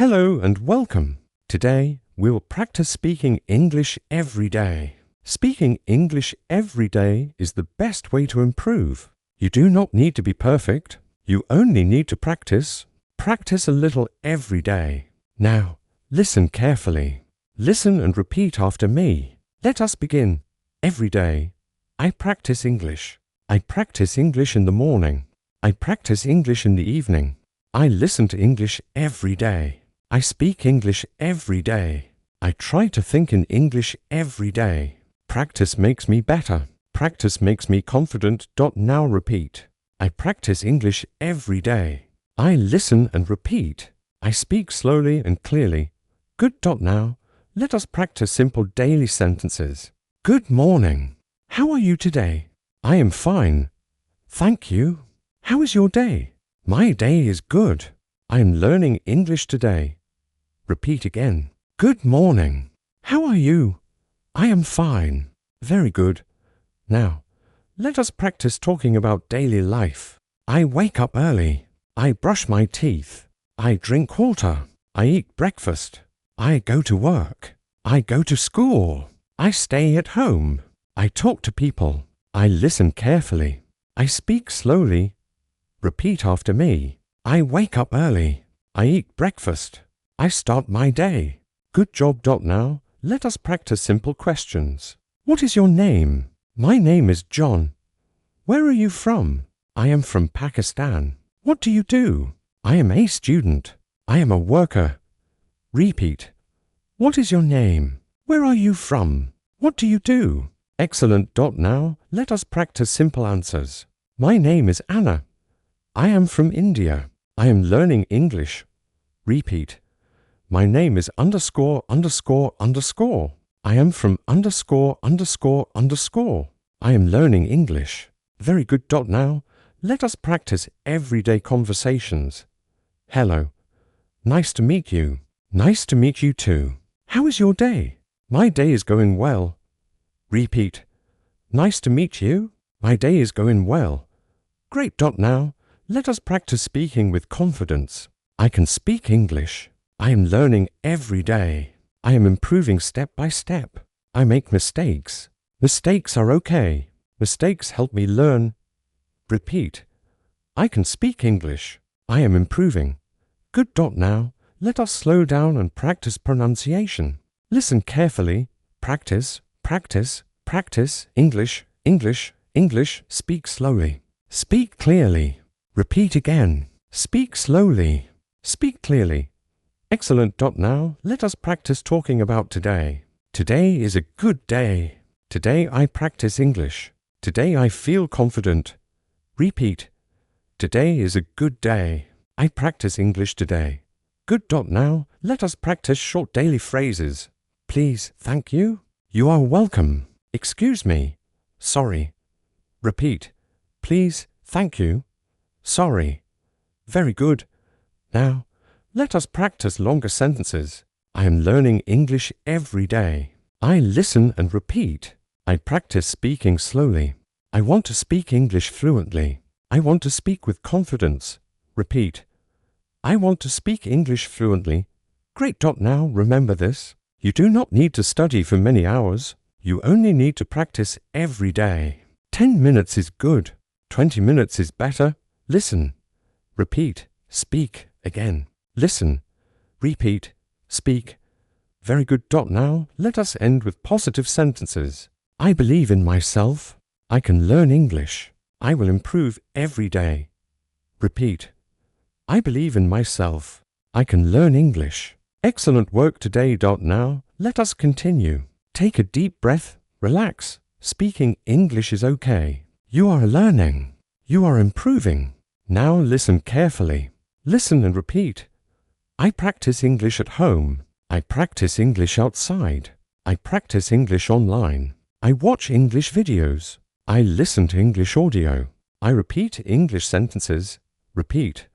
Hello and welcome. Today, we'll practice speaking English every day. Speaking English every day is the best way to improve. You do not need to be perfect. You only need to practice. Practice a little every day. Now, listen carefully. Listen and repeat after me. Let us begin. Every day, I practice English. I practice English in the morning. I practice English in the evening. I listen to English every day. I speak English every day. I try to think in English every day. Practice makes me better. Practice makes me confident. Now repeat. I practice English every day. I listen and repeat. I speak slowly and clearly. Good. Now, let us practice simple daily sentences. Good morning. How are you today? I am fine. Thank you. How is your day? My day is good. I am learning English today. Repeat again. Good morning. How are you? I am fine. Very good. Now, let us practice talking about daily life. I wake up early. I brush my teeth. I drink water. I eat breakfast. I go to work. I go to school. I stay at home. I talk to people. I listen carefully. I speak slowly. Repeat after me. I wake up early. I eat breakfast. I start my day. Good job. Now, let us practice simple questions. What is your name? My name is John. Where are you from? I am from Pakistan. What do you do? I am a student. I am a worker. Repeat. What is your name? Where are you from? What do you do? Excellent. Now, let us practice simple answers. My name is Anna. I am from India. I am learning English. Repeat. My name is underscore. I am from underscore. I am learning English. Very good. Now, let us practice everyday conversations. Hello. Nice to meet you. Nice to meet you too. How is your day? My day is going well. Repeat. Nice to meet you. My day is going well. Great. Now, let us practice speaking with confidence. I can speak English. I am learning every day. I am improving step by step. I make mistakes. Mistakes are okay. Mistakes help me learn. Repeat. I can speak English. I am improving. Good. Now, let us slow down and practice pronunciation. Listen carefully. Practice, practice, practice. English, English, English. Speak slowly. Speak clearly. Repeat again. Speak slowly. Speak clearly. Excellent. Now, let us practice talking about today. Today is a good day. Today I practice English. Today I feel confident. Repeat. Today is a good day. I practice English today. Good. Now, let us practice short daily phrases. Please, thank you. You are welcome. Excuse me. Sorry. Repeat. Please, thank you. Sorry. Very good. Now, let us practice longer sentences. I am learning English every day. I listen and repeat. I practice speaking slowly. I want to speak English fluently. I want to speak with confidence. Repeat. I want to speak English fluently. Great. Now, remember this. You do not need to study for many hours. You only need to practice every day. 10 minutes is good. 20 minutes is better. Listen. Repeat. Speak again. Listen. Repeat. Speak. Very good. Now, let us end with positive sentences. I believe in myself. I can learn English. I will improve every day. Repeat. I believe in myself. I can learn English. Excellent work today. Now, let us continue. Take a deep breath. Relax. Speaking English is okay. You are learning. You are improving. Now listen carefully. Listen and repeat. I practice English at home. I practice English outside. I practice English online. I watch English videos. I listen to English audio. I repeat English sentences. Repeat.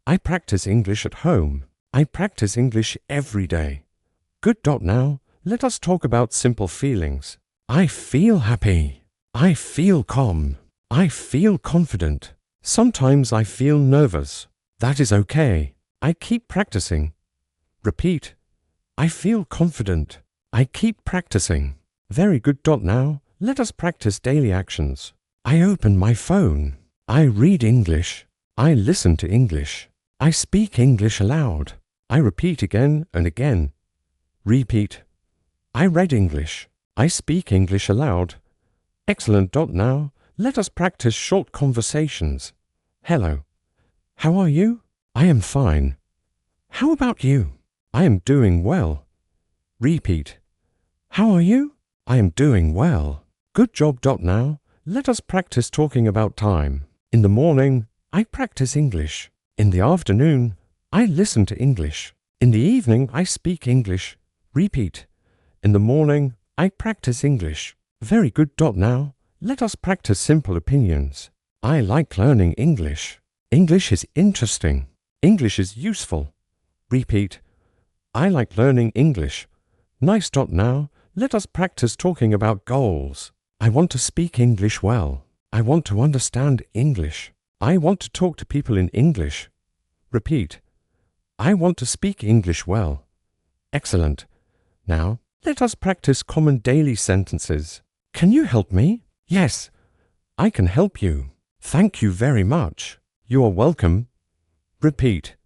I practice English at home. I practice English every day. Good. Now, let us talk about simple feelings. I feel happy. I feel calm. I feel confident. Sometimes I feel nervous. That is okay. I keep practicing. Repeat. I feel confident. I keep practicing. Very good. Now, let us practice daily actions. I open my phone. I read English. I listen to English. I speak English aloud. I repeat again and again. Repeat. I read English. I speak English aloud. Excellent. Now, let us practice short conversations. Hello. How are you? I am fine. How about you? I am doing well. Repeat. How are you? I am doing well. Good job. Now, let us practice talking about time. In the morning, I practice English. In the afternoon, I listen to English. In the evening, I speak English. Repeat. In the morning, I practice English. Very good. Now, let us practice simple opinions. I like learning English. English is interesting. English is useful. Repeat. I like learning English. Nice. Now, let us practice talking about goals. I want to speak English well. I want to understand English. I want to talk to people in English. Repeat. I want to speak English well. Excellent. Now, let us practice common daily sentences. Can you help me? Yes, I can help you. Thank you very much. You are welcome. Repeat.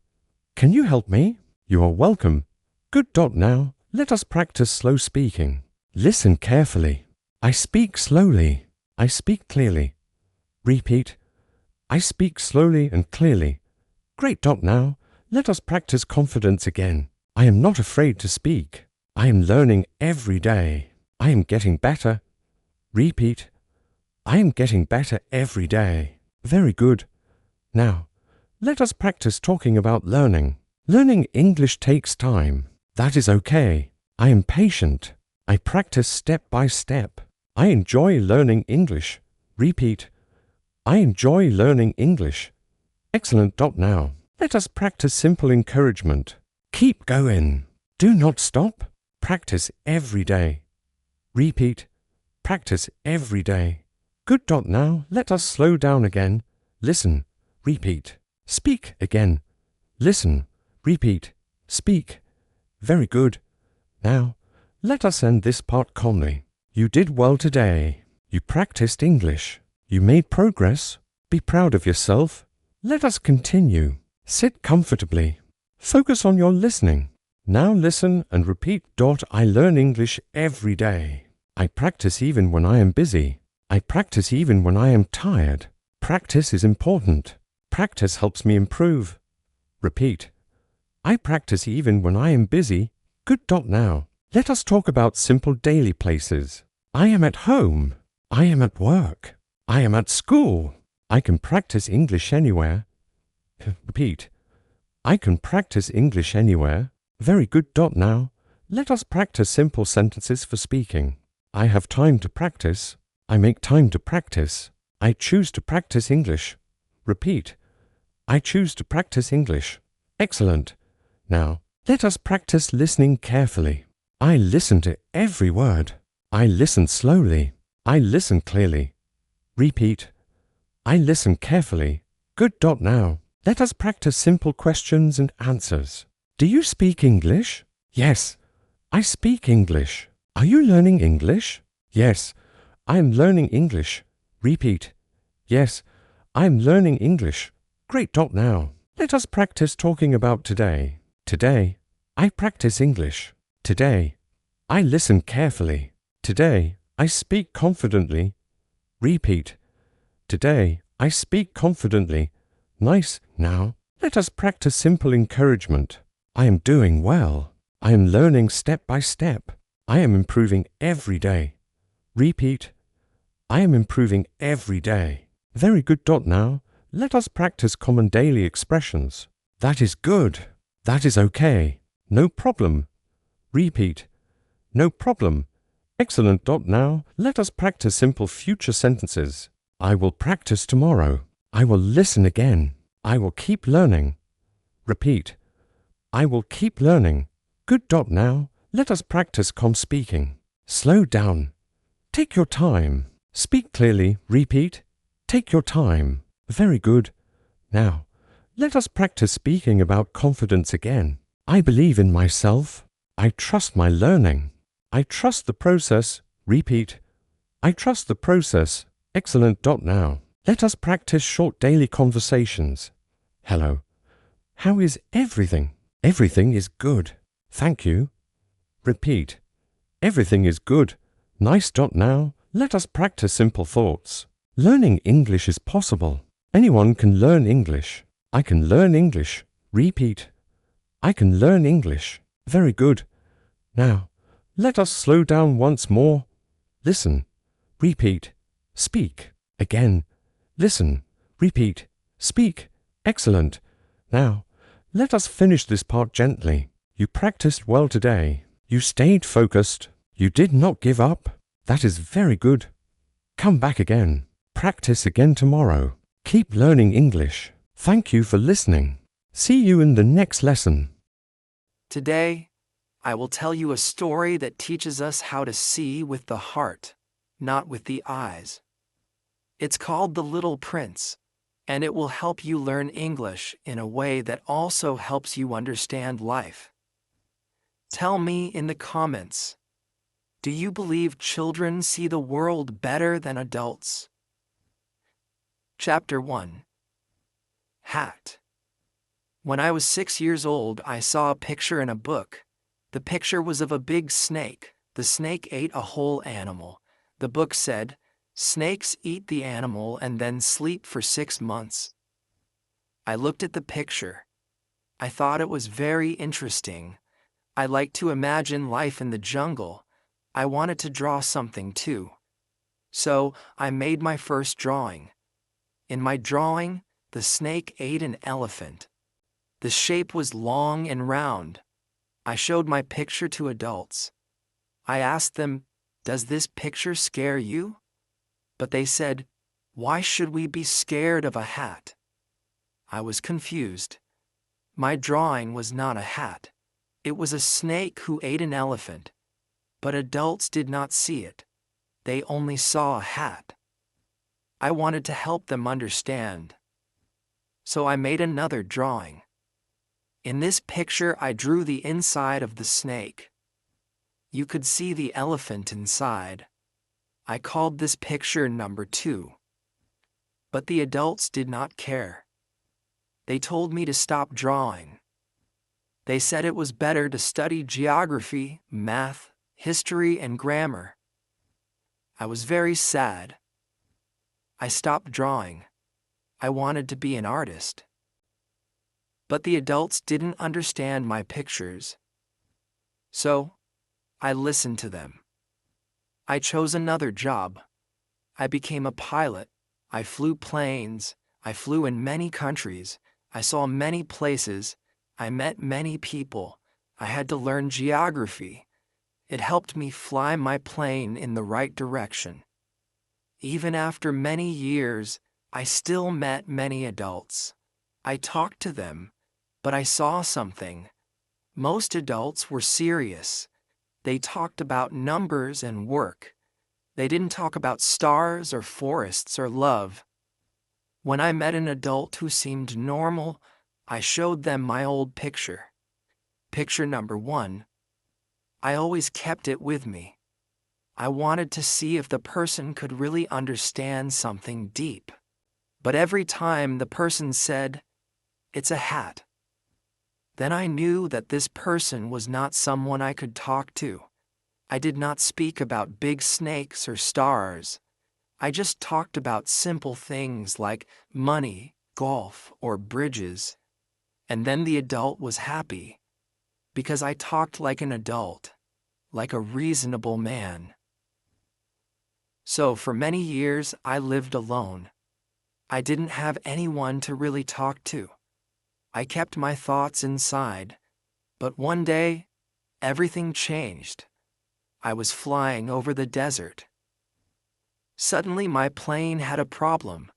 Can you help me? You are welcome. Good. Now, let us practice slow speaking. Listen carefully. I speak slowly. I speak clearly. Repeat. I speak slowly and clearly. Great. Now, let us practice confidence again. I am not afraid to speak. I am learning every day. I am getting better. Repeat. I am getting better every day. Very good. Now, let us practice talking about learning. Learning English takes time. That is okay. I am patient. I practice step by step. I enjoy learning English. Repeat. I enjoy learning English. Excellent. Now, let us practice simple encouragement. Keep going. Do not stop. Practice every day. Repeat. Practice every day. Good. Now, let us slow down again. Listen. Repeat. Speak again. Listen. Repeat. Speak. Very good. Now, let us end this part calmly. You did well today. You practiced English. You made progress. Be proud of yourself. Let us continue. Sit comfortably. Focus on your listening. Now listen and repeat. I learn English every day. I practice even when I am busy. I practice even when I am tired. Practice is important. Practice helps me improve. Repeat. I practice even when I am busy. Good. Now, let us talk about simple daily places. I am at home. I am at work. I am at school. I can practice English anywhere. Repeat. I can practice English anywhere. Very good. Now, let us practice simple sentences for speaking. I have time to practice. I make time to practice. I choose to practice English. Repeat. I choose to practice English. Excellent. Now, let us practice listening carefully. I listen to every word. I listen slowly. I listen clearly. Repeat. I listen carefully. Good. Now, let us practice simple questions and answers. Do you speak English? Yes, I speak English. Are you learning English? Yes, I am learning English. Repeat. Yes, I am learning English. Great. Now, let us practice talking about today. Today, I practice English. Today, I listen carefully. Today, I speak confidently. Repeat. Today, I speak confidently. Nice. Now, let us practice simple encouragement. I am doing well. I am learning step by step. I am improving every day. Repeat. I am improving every day. Very good. Now, let us practice common daily expressions. That is good. That is okay. No problem. Repeat. No problem. Excellent. Now, let us practice simple future sentences. I will practice tomorrow. I will listen again. I will keep learning. Repeat. I will keep learning. Good. Now, let us practice calm speaking. Slow down. Take your time. Speak clearly. Repeat. Take your time. Very good. Now, let us practice speaking about confidence again. I believe in myself. I trust my learning. I trust the process. Repeat. I trust the process. Excellent. Now, let us practice short daily conversations. Hello. How is everything? Everything is good. Thank you. Repeat. Everything is good. Nice. Now, let us practice simple thoughts. Learning English is possible. Anyone can learn English. I can learn English. Repeat. I can learn English. Very good. Now, let us slow down once more. Listen. Repeat. Speak. Again. Listen. Repeat. Speak. Excellent. Now, let us finish this part gently. You practiced well today. You stayed focused. You did not give up. That is very good. Come back again. Practice again tomorrow. Keep learning English. Thank you for listening. See you in the next lesson. Today, I will tell you a story that teaches us how to see with the heart, not with the eyes. It's called The Little Prince, and it will help you learn English in a way that also helps you understand life. Tell me in the comments, do you believe children see the world better than adults? Chapter 1. Hat. When I was 6 years old, I saw a picture in a book. The picture was of a big snake. The snake ate a whole animal. The book said, "Snakes eat the animal and then sleep for 6 months." I looked at the picture. I thought it was very interesting. I liked to imagine life in the jungle. I wanted to draw something too. So I made my first drawing. In my drawing, the snake ate an elephant. The shape was long and round. I showed my picture to adults. I asked them, "Does this picture scare you?" But they said, "Why should we be scared of a hat?" I was confused. My drawing was not a hat. It was a snake who ate an elephant. But adults did not see it. They only saw a hat. I wanted to help them understand. So I made another drawing. In this picture, I drew the inside of the snake. You could see the elephant inside. I called this picture number 2. But the adults did not care. They told me to stop drawing. They said it was better to study geography, math, history, and grammar. I was very sad. I stopped drawing. I wanted to be an artist. But the adults didn't understand my pictures. So, I listened to them. I chose another job. I became a pilot. I flew planes. I flew in many countries. I saw many places. I met many people. I had to learn geography. It helped me fly my plane in the right direction. Even after many years, I still met many adults. I talked to them, but I saw something. Most adults were serious. They talked about numbers and work. They didn't talk about stars or forests or love. When I met an adult who seemed normal, I showed them my old picture. Picture number 1. I always kept it with me. I wanted to see if the person could really understand something deep. But every time the person said, "It's a hat," then I knew that this person was not someone I could talk to. I did not speak about big snakes or stars. I just talked about simple things like money, golf, or bridges. And then the adult was happy, because I talked like an adult, like a reasonable man. So for many years, I lived alone. I didn't have anyone to really talk to. I kept my thoughts inside, but one day, everything changed. I was flying over the desert. Suddenly, my plane had a problem.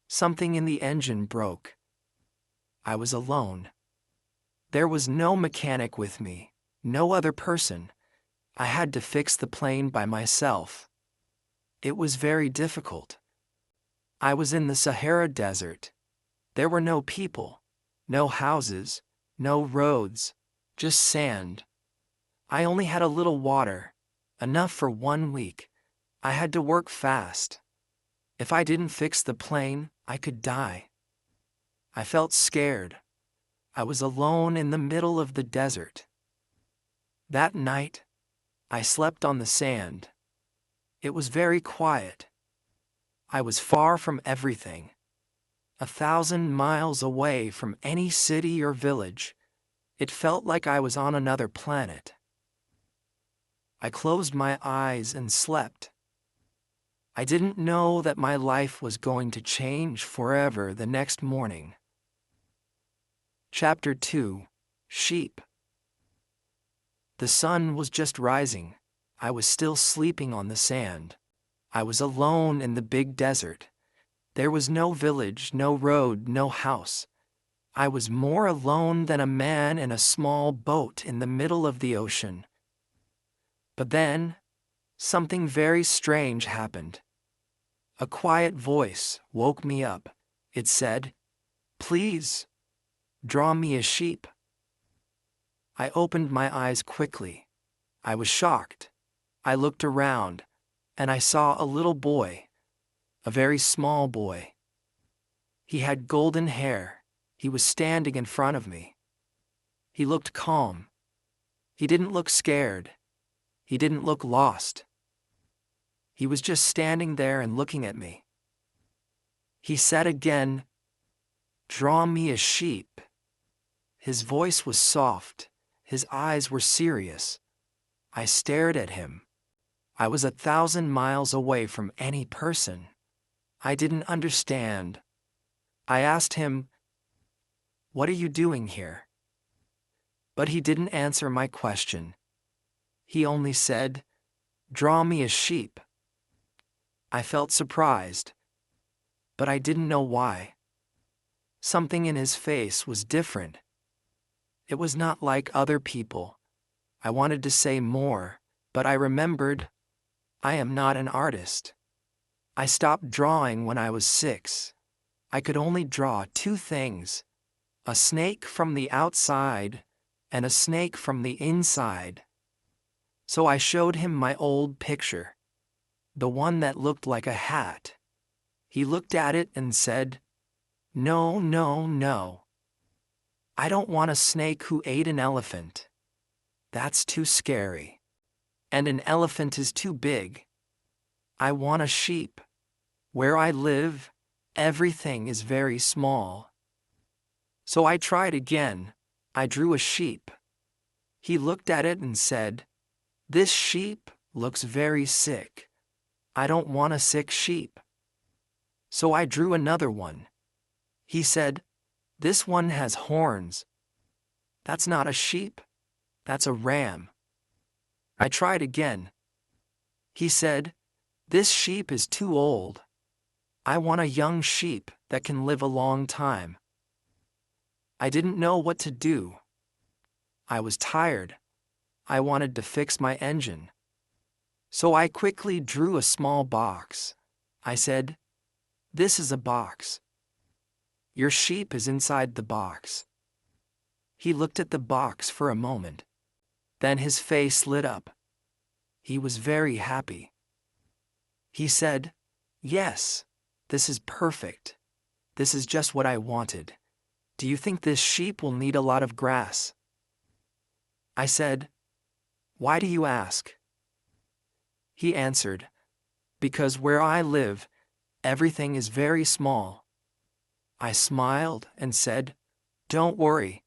Something in the engine broke. I was alone. There was no mechanic with me, no other person. I had to fix the plane by myself. It was very difficult. I was in the Sahara Desert. There were no people, no houses, no roads. Just sand. I only had a little water, enough for 1 week. I had to work fast. If I didn't fix the plane, I could die. I felt scared. I was alone in the middle of the desert. That night, I slept on the sand. It was very quiet. I was far from everything. 1,000 miles away from any city or village. It felt like I was on another planet. I closed my eyes and slept. I didn't know that my life was going to change forever the next morning. Chapter 2: Sheep. The sun was just rising. I was still sleeping on the sand. I was alone in the big desert. There was no village, no road, no house. I was more alone than a man in a small boat in the middle of the ocean. But then, something very strange happened. A quiet voice woke me up. It said, "Please, draw me a sheep." I opened my eyes quickly. I was shocked. I looked around, and I saw a little boy, a very small boy. He had golden hair. He was standing in front of me. He looked calm. He didn't look scared. He didn't look lost. He was just standing there and looking at me. He said again, "Draw me a sheep." His voice was soft. His eyes were serious. I stared at him. I was 1,000 miles away from any person. I didn't understand. I asked him, "What are you doing here?" But he didn't answer my question. He only said, "Draw me a sheep." I felt surprised, but I didn't know why. Something in his face was different. It was not like other people. I wanted to say more, but I remembered, I am not an artist. I stopped drawing when I was 6. I could only draw 2 things: a snake from the outside and a snake from the inside. So I showed him my old picture, the one that looked like a hat. He looked at it and said, "No, no, no. I don't want a snake who ate an elephant. That's too scary. And an elephant is too big. I want a sheep. Where I live, everything is very small." So I tried again. I drew a sheep. He looked at it and said, "This sheep looks very sick. I don't want a sick sheep." So I drew another one. He said, "This one has horns. That's not a sheep. That's a ram." I tried again. He said, "This sheep is too old. I want a young sheep that can live a long time." I didn't know what to do. I was tired. I wanted to fix my engine. So I quickly drew a small box. I said, "This is a box. Your sheep is inside the box." He looked at the box for a moment. Then his face lit up. He was very happy. He said, "Yes, this is perfect. This is just what I wanted. Do you think this sheep will need a lot of grass?" I said, "Why do you ask?" He answered, "Because where I live, everything is very small." I smiled and said, "Don't worry.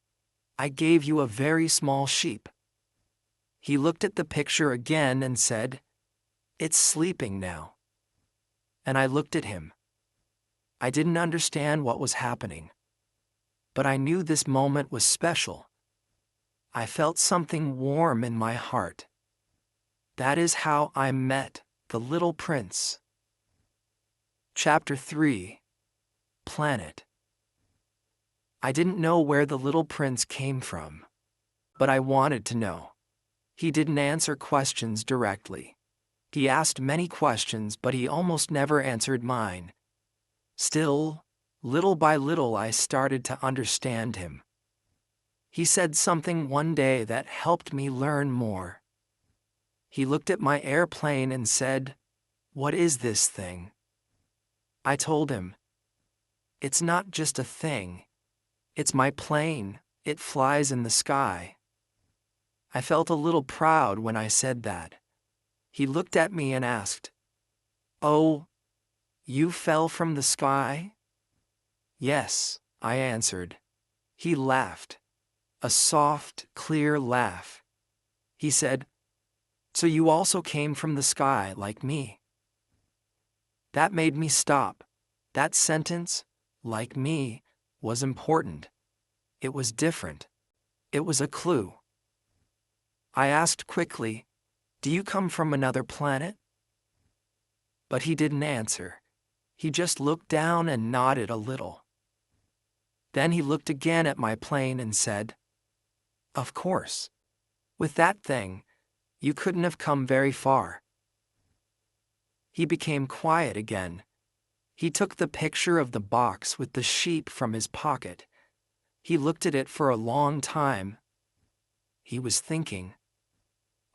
I gave you a very small sheep." He looked at the picture again and said, "It's sleeping now." And I looked at him. I didn't understand what was happening, but I knew this moment was special. I felt something warm in my heart. That is how I met the little prince. Chapter 3: Planet. I didn't know where the little prince came from, but I wanted to know. He didn't answer questions directly. He asked many questions, but he almost never answered mine. Still, little by little I started to understand him. He said something one day that helped me learn more. He looked at my airplane and said, "What is this thing?" I told him, "It's not just a thing. It's my plane. It flies in the sky." I felt a little proud when I said that. He looked at me and asked, "Oh, you fell from the sky?" "Yes," I answered. He laughed. A soft, clear laugh. He said, "So you also came from the sky like me?" That made me stop. That sentence, "like me," was important. It was different. It was a clue. I asked quickly, "Do you come from another planet?" But he didn't answer. He just looked down and nodded a little. Then he looked again at my plane and said, "Of course. With that thing, you couldn't have come very far." He became quiet again. He took the picture of the box with the sheep from his pocket. He looked at it for a long time. He was thinking.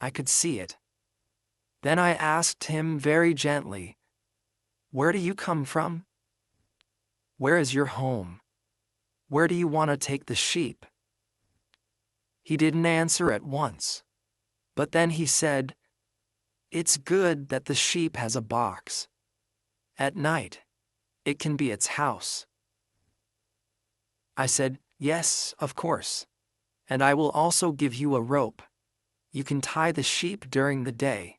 I could see it. Then I asked him very gently, "Where do you come from? Where is your home? Where do you want to take the sheep?" He didn't answer at once. But then he said, "It's good that the sheep has a box. At night, it can be its house." I said, "Yes, of course. And I will also give you a rope. You can tie the sheep during the day."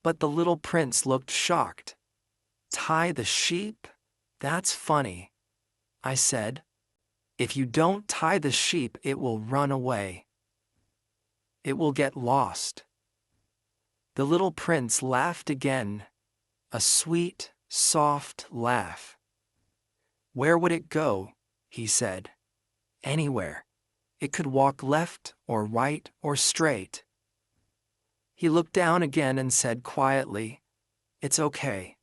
But the little prince looked shocked. "Tie the sheep? That's funny," I said. "If you don't tie the sheep, it will run away. It will get lost." The little prince laughed again, a sweet, soft laugh. "Where would it go?" he said. "Anywhere. It could walk left or right or straight." He looked down again and said quietly, "It's okay.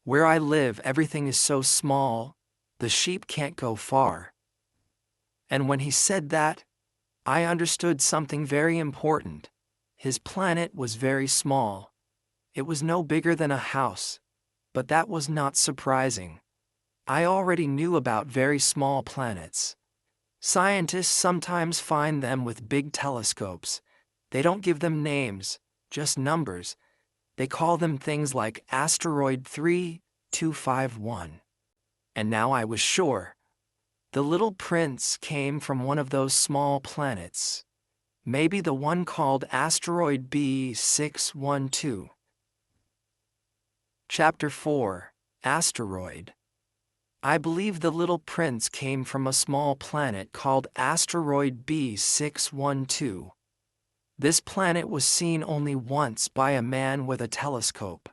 Where I live, everything is so small, the sheep can't go far." And when he said that, I understood something very important. His planet was very small. It was no bigger than a house, but that was not surprising. I already knew about very small planets. Scientists sometimes find them with big telescopes. They don't give them names, just numbers. They call them things like asteroid 3251. And now I was sure. The little prince came from one of those small planets. Maybe the one called asteroid B612. Chapter 4, Asteroid. I believe the little prince came from a small planet called asteroid B612. This planet was seen only once by a man with a telescope.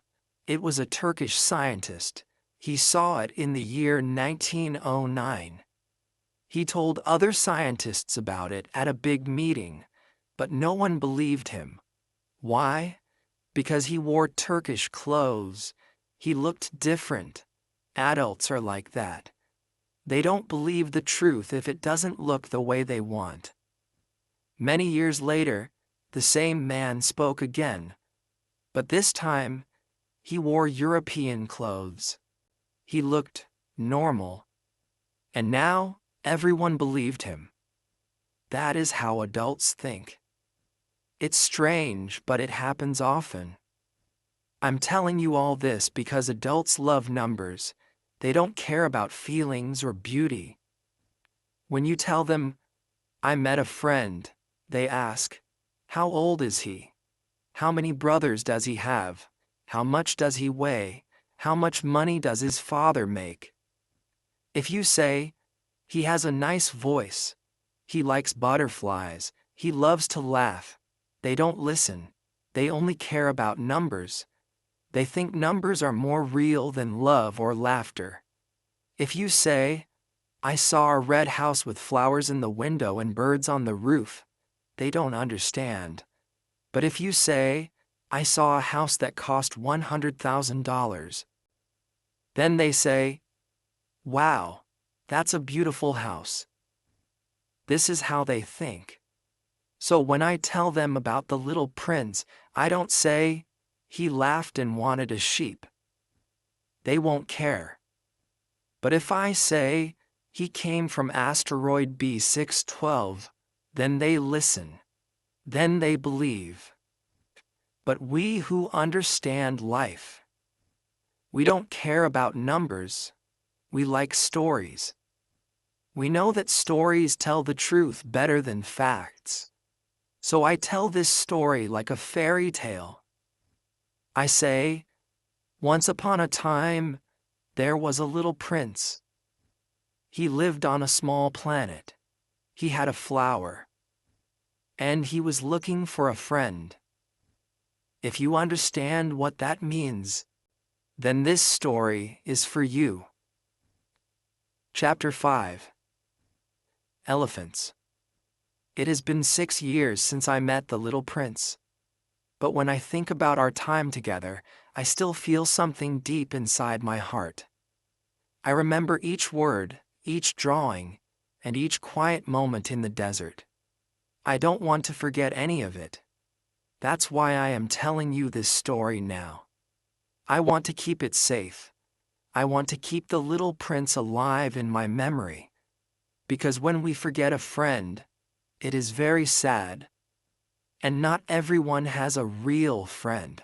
It was a Turkish scientist. He saw it in the year 1909. He told other scientists about it at a big meeting, but no one believed him. Why? Because he wore Turkish clothes. He looked different. Adults are like that. They don't believe the truth if it doesn't look the way they want. Many years later, the same man spoke again. But this time, he wore European clothes. He looked normal. And now, everyone believed him. That is how adults think. It's strange, but it happens often. I'm telling you all this because adults love numbers. They don't care about feelings or beauty. When you tell them, "I met a friend," they ask, "How old is he? How many brothers does he have? How much does he weigh? How much money does his father make?" If you say, "He has a nice voice. He likes butterflies. He loves to laugh," they don't listen. They only care about numbers. They think numbers are more real than love or laughter. If you say, "I saw a red house with flowers in the window and birds on the roof," they don't understand. But if you say, "I saw a house that cost $100,000, then they say, "Wow, that's a beautiful house." This is how they think. So when I tell them about the little prince, I don't say, he laughed and wanted a sheep. They won't care. But if I say, he came from asteroid B612, then they listen. Then they believe. But we who understand life, we don't care about numbers. We like stories. We know that stories tell the truth better than facts. So I tell this story like a fairy tale. I say, once upon a time, there was a little prince. He lived on a small planet. He had a flower. And he was looking for a friend. If you understand what that means, then this story is for you. Chapter 5. Elephants. It has been 6 years since I met the little prince. But when I think about our time together, I still feel something deep inside my heart. I remember each word, each drawing, and each quiet moment in the desert. I don't want to forget any of it. That's why I am telling you this story now. I want to keep it safe. I want to keep the little prince alive in my memory. Because when we forget a friend, it is very sad. And not everyone has a real friend.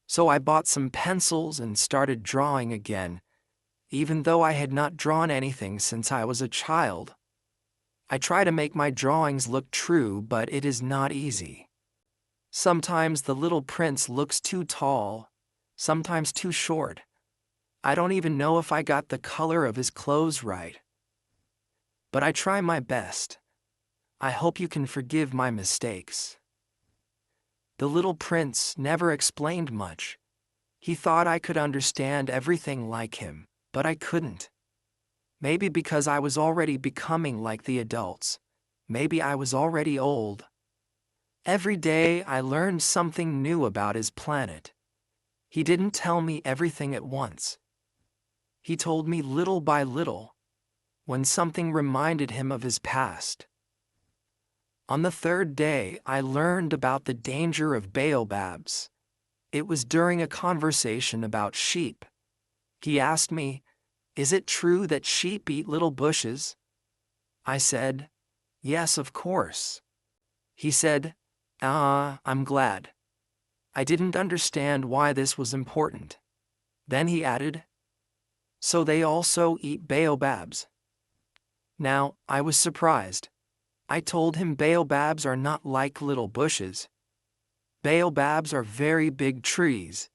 So I bought some pencils and started drawing again, even though I had not drawn anything since I was a child. I try to make my drawings look true, but it is not easy. Sometimes the little prince looks too tall, sometimes too short. I don't even know if I got the color of his clothes right. But I try my best. I hope you can forgive my mistakes. The little prince never explained much. He thought I could understand everything like him, but I couldn't. Maybe because I was already becoming like the adults. Maybe I was already old. Every day I learned something new about his planet. He didn't tell me everything at once. He told me little by little, when something reminded him of his past. On the third day, I learned about the danger of baobabs. It was during a conversation about sheep. He asked me, "Is it true that sheep eat little bushes?" I said, "Yes, of course." He said, I'm glad. I didn't understand why this was important. Then he added, "So they also eat baobabs?" Now, I was surprised. I told him baobabs are not like little bushes. Baobabs are very big trees.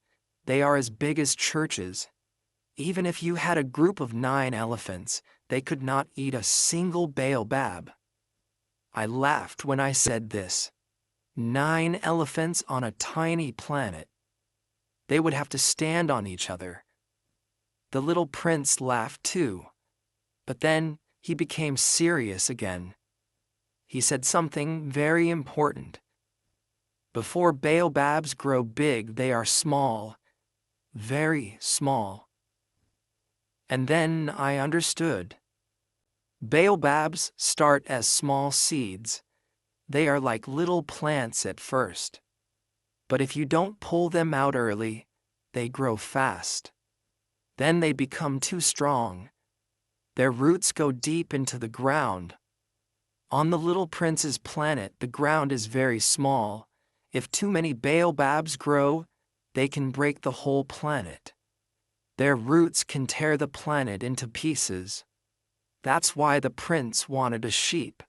They are as big as churches. Even if you had a group of 9 elephants, they could not eat a single baobab. I laughed when I said this. 9 elephants on a tiny planet. They would have to stand on each other. The little prince laughed too. But then he became serious again. He said something very important. Before baobabs grow big, they are small, very small. And then I understood. Baobabs start as small seeds. They are like little plants at first. But if you don't pull them out early, they grow fast. Then they become too strong. Their roots go deep into the ground. On the little prince's planet, the ground is very small. If too many baobabs grow, they can break the whole planet. Their roots can tear the planet into pieces. That's why the prince wanted a sheep.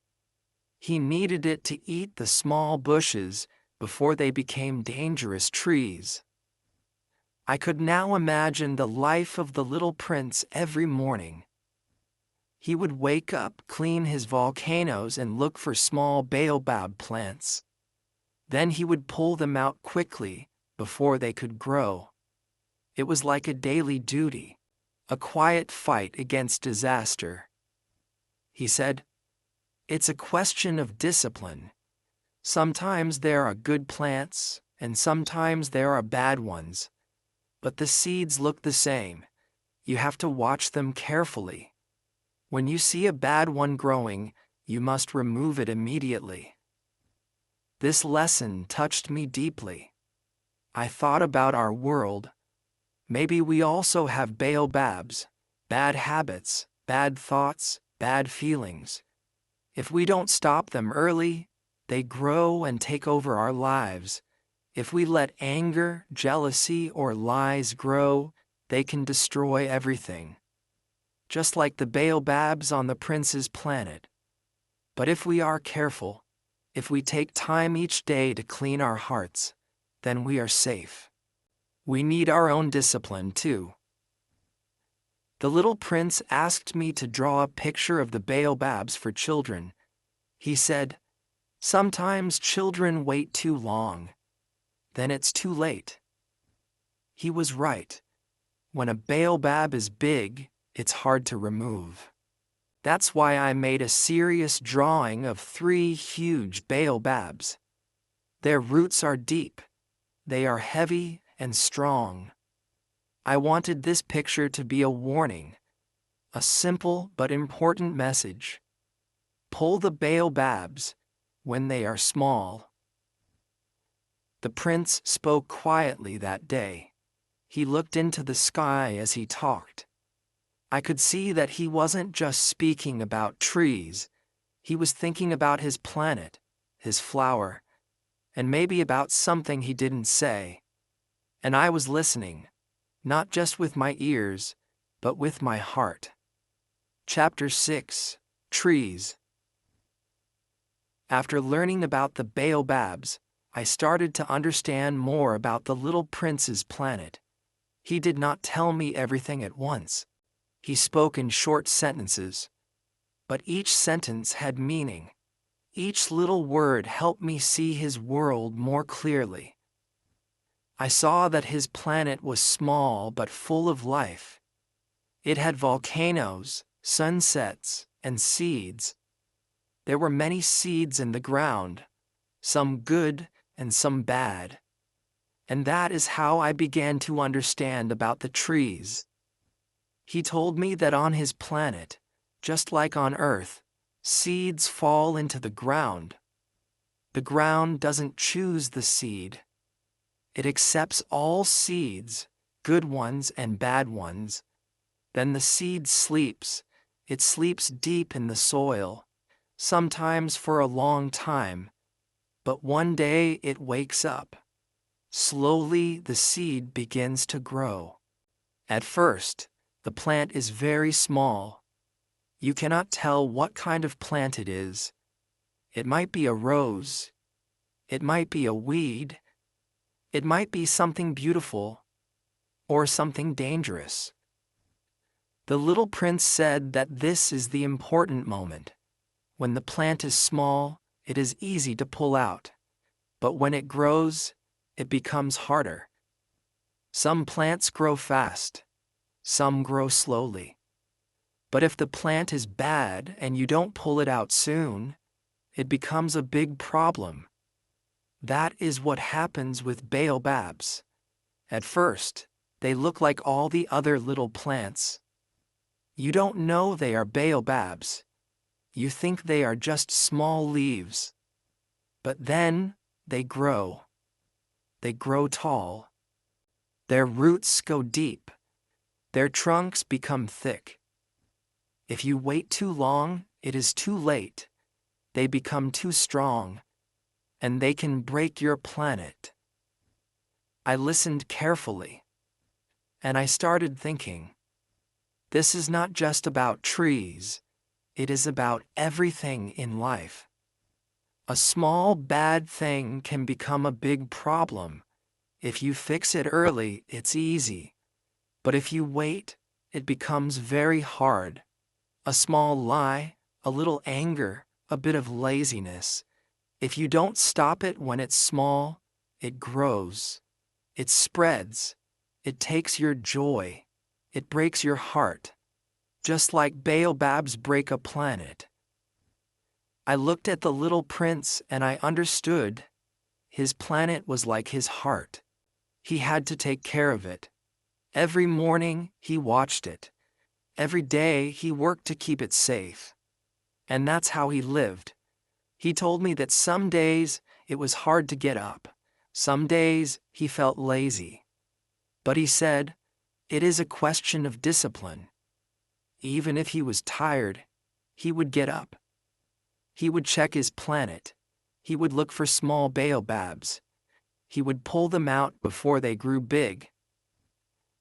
He needed it to eat the small bushes before they became dangerous trees. I could now imagine the life of the little prince every morning. He would wake up, clean his volcanoes, and look for small baobab plants. Then he would pull them out quickly before they could grow. It was like a daily duty, a quiet fight against disaster. He said, "It's a question of discipline. Sometimes there are good plants, and sometimes there are bad ones. But the seeds look the same. You have to watch them carefully. When you see a bad one growing, You must remove it immediately. This lesson touched me deeply. I thought about our world. Maybe we also have baobabs, bad habits, bad thoughts, bad feelings. If we don't stop them early, they grow and take over our lives. If we let anger, jealousy, or lies grow, they can destroy everything. Just like the baobabs on the prince's planet. But if we are careful, if we take time each day to clean our hearts, then we are safe. We need our own discipline too. The little prince asked me to draw a picture of the baobabs for children. He said, "Sometimes children wait too long. Then it's too late." He was right. When a baobab is big, it's hard to remove. That's why I made a serious drawing of 3 huge baobabs. Their roots are deep. They are heavy and strong. I wanted this picture to be a warning, a simple but important message. Pull the baobabs when they are small. The prince spoke quietly that day. He looked into the sky as he talked. I could see that he wasn't just speaking about trees. He was thinking about his planet, his flower, and maybe about something he didn't say. And I was listening, not just with my ears, but with my heart. Chapter 6: Trees. After learning about the baobabs, I started to understand more about the little prince's planet. He did not tell me everything at once. He spoke in short sentences. But each sentence had meaning. Each little word helped me see his world more clearly. I saw that his planet was small but full of life. It had volcanoes, sunsets, and seeds. There were many seeds in the ground, some good and some bad. And that is how I began to understand about the trees. He told me that on his planet, just like on Earth, seeds fall into the ground. The ground doesn't choose the seed. It accepts all seeds, good ones and bad ones. Then the seed sleeps. It sleeps deep in the soil, sometimes for a long time. But one day it wakes up. Slowly the seed begins to grow. At first, the plant is very small. You cannot tell what kind of plant it is. It might be a rose. It might be a weed. It might be something beautiful or something dangerous. The little prince said that this is the important moment. When the plant is small, it is easy to pull out. But when it grows, it becomes harder. Some plants grow fast. Some grow slowly. But if the plant is bad and you don't pull it out soon, it becomes a big problem. That is what happens with baobabs. At first, they look like all the other little plants. You don't know they are baobabs. You think they are just small leaves. But then they grow. They grow tall. Their roots go deep. Their trunks become thick. If you wait too long, it is too late. They become too strong, and they can break your planet. I listened carefully, and I started thinking, this is not just about trees, it is about everything in life. A small bad thing can become a big problem. If you fix it early, it's easy. But if you wait, it becomes very hard. A small lie, a little anger, a bit of laziness. If you don't stop it when it's small, it grows. It spreads. It takes your joy. It breaks your heart. Just like baobabs break a planet. I looked at the little prince and I understood. His planet was like his heart. He had to take care of it. Every morning he watched it. Every day he worked to keep it safe. And that's how he lived. He told me that some days it was hard to get up. Some days he felt lazy. But he said, it is a question of discipline. Even if he was tired, he would get up. He would check his planet. He would look for small baobabs. He would pull them out before they grew big.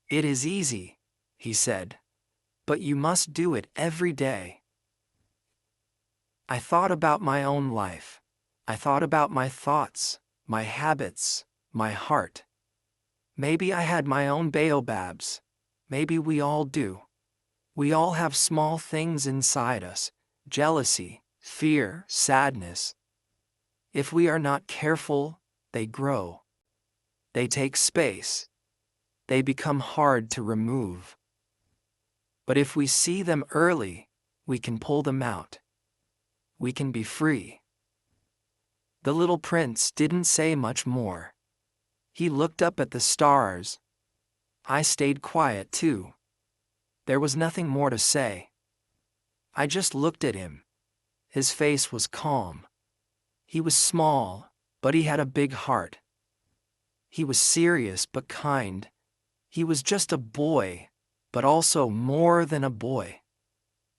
It is easy, he said, but you must do it every day. I thought about my own life. I thought about my thoughts, my habits, my heart. Maybe I had my own baobabs. Maybe we all do. We all have small things inside us: jealousy, fear, sadness. If we are not careful, they grow. They take space. They become hard to remove. But if we see them early, we can pull them out. We can be free. The little prince didn't say much more. He looked up at the stars. I stayed quiet too. There was nothing more to say. I just looked at him. His face was calm. He was small, but he had a big heart. He was serious but kind. He was just a boy, but also more than a boy.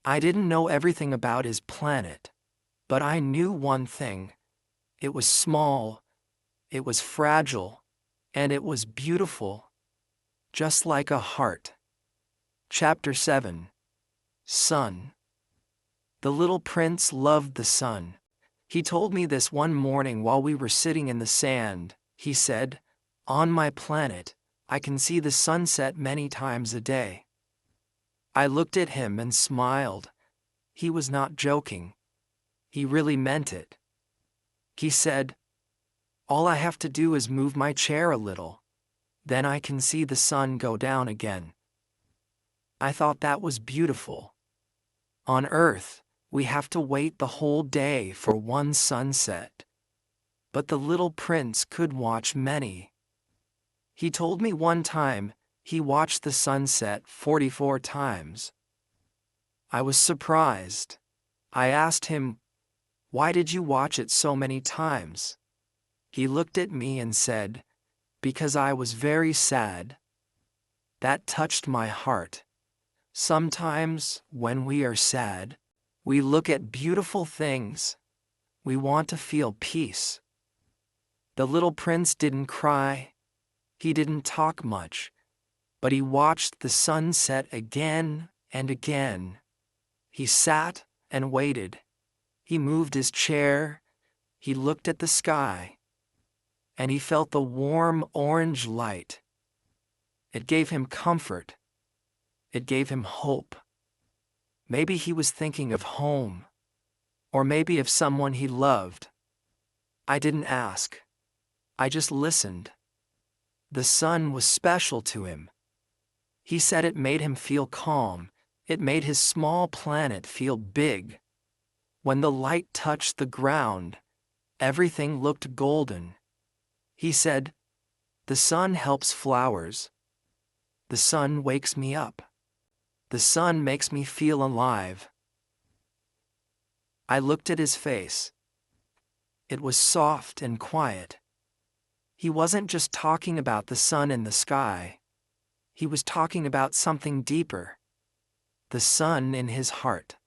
I didn't know everything about his planet, but I knew one thing. It was small, it was fragile, and it was beautiful, just like a heart. Chapter 7. Sun. The little prince loved the sun. He told me this one morning while we were sitting in the sand. He said, "On my planet, I can see the sunset many times a day." I looked at him and smiled. He was not joking. He really meant it. He said, "All I have to do is move my chair a little. Then I can see the sun go down again." I thought that was beautiful. On Earth, we have to wait the whole day for one sunset. But the little prince could watch many. He told me one time he watched the sunset 44 times. I was surprised. I asked him, "Why did you watch it so many times?" He looked at me and said, "Because I was very sad." That touched my heart. Sometimes, when we are sad, we look at beautiful things. We want to feel peace. The little prince didn't cry. He didn't talk much, but he watched the sun set again and again. He sat and waited. He moved his chair. He looked at the sky. And he felt the warm orange light. It gave him comfort. It gave him hope. Maybe he was thinking of home, or maybe of someone he loved. I didn't ask. I just listened. The sun was special to him. He said it made him feel calm. It made his small planet feel big. When the light touched the ground, everything looked golden. He said, "The sun helps flowers. The sun wakes me up. The sun makes me feel alive." I looked at his face. It was soft and quiet. He wasn't just talking about the sun in the sky. He was talking about something deeper. The sun in his heart.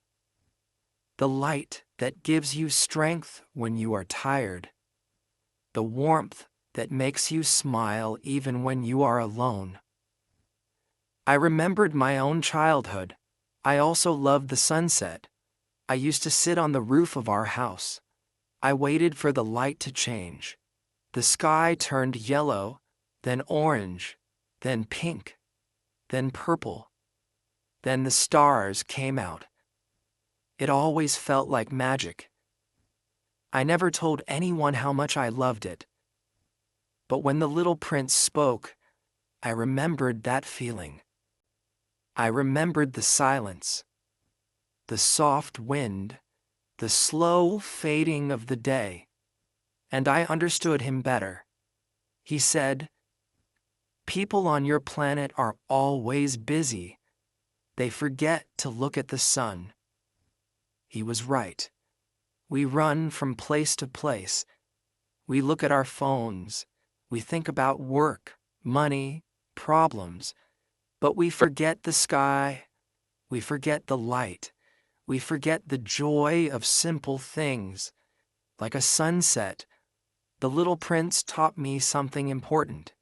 The light that gives you strength when you are tired. The warmth that makes you smile even when you are alone. I remembered my own childhood. I also loved the sunset. I used to sit on the roof of our house. I waited for the light to change. The sky turned yellow, then orange, then pink, then purple. Then the stars came out. It always felt like magic. I never told anyone how much I loved it. But when the little prince spoke, I remembered that feeling. I remembered the silence, the soft wind, the slow fading of the day, and I understood him better. He said, "People on your planet are always busy. They forget to look at the sun." He was right. We run from place to place. We look at our phones. We think about work, money, problems. But we forget the sky. We forget the light. We forget the joy of simple things. Like a sunset, the little prince taught me something important.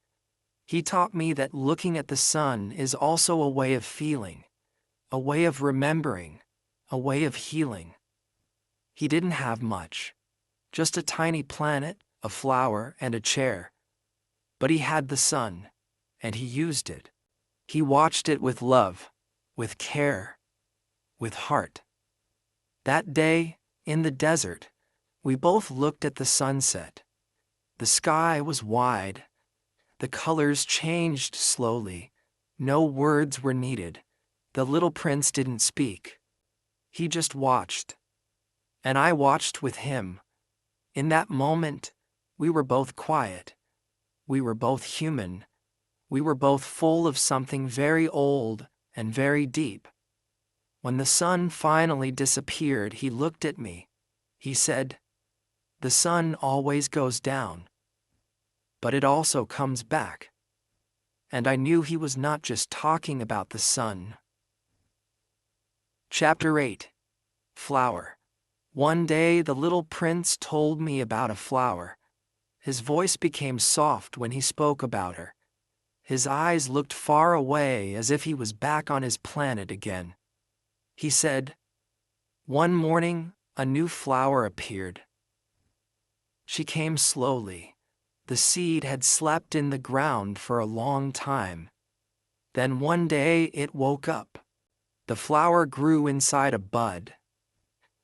He taught me that looking at the sun is also a way of feeling, a way of remembering, a way of healing. He didn't have much, just a tiny planet, a flower, and a chair. But he had the sun, and he used it. He watched it with love, with care, with heart. That day, in the desert, we both looked at the sunset. The sky was wide. The colors changed slowly. No words were needed. The little prince didn't speak. He just watched. And I watched with him. In that moment, we were both quiet. We were both human. We were both full of something very old and very deep. When the sun finally disappeared, he looked at me. He said, "The sun always goes down, but it also comes back." And I knew he was not just talking about the sun. Chapter 8. Flower. One day the little prince told me about a flower. His voice became soft when he spoke about her. His eyes looked far away as if he was back on his planet again. He said, "One morning, a new flower appeared. She came slowly. The seed had slept in the ground for a long time. Then one day it woke up. The flower grew inside a bud.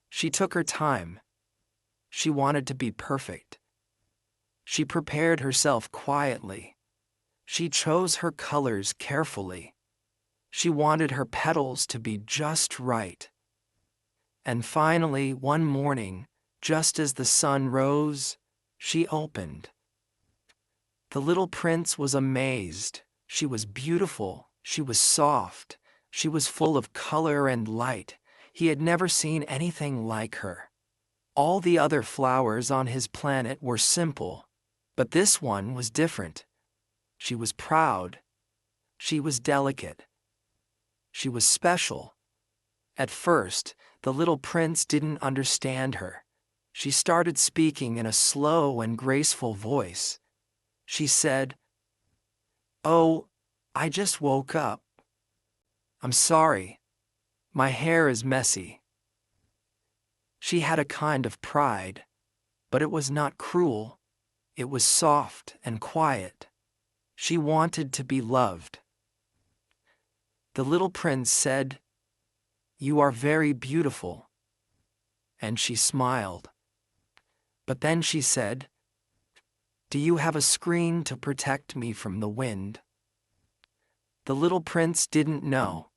She took her time. She wanted to be perfect. She prepared herself quietly. She chose her colors carefully. She wanted her petals to be just right. And finally, one morning, just as the sun rose, she opened. The little prince was amazed. She was beautiful. She was soft. She was full of color and light. He had never seen anything like her. All the other flowers on his planet were simple, but this one was different. She was proud. She was delicate. She was special. At first, the little prince didn't understand her. She started speaking in a slow and graceful voice. She said, "Oh, I just woke up. I'm sorry. My hair is messy." She had a kind of pride, but it was not cruel. It was soft and quiet. She wanted to be loved. The little prince said, "You are very beautiful." And she smiled. But then she said, "Do you have a screen to protect me from the wind?" The little prince didn't know.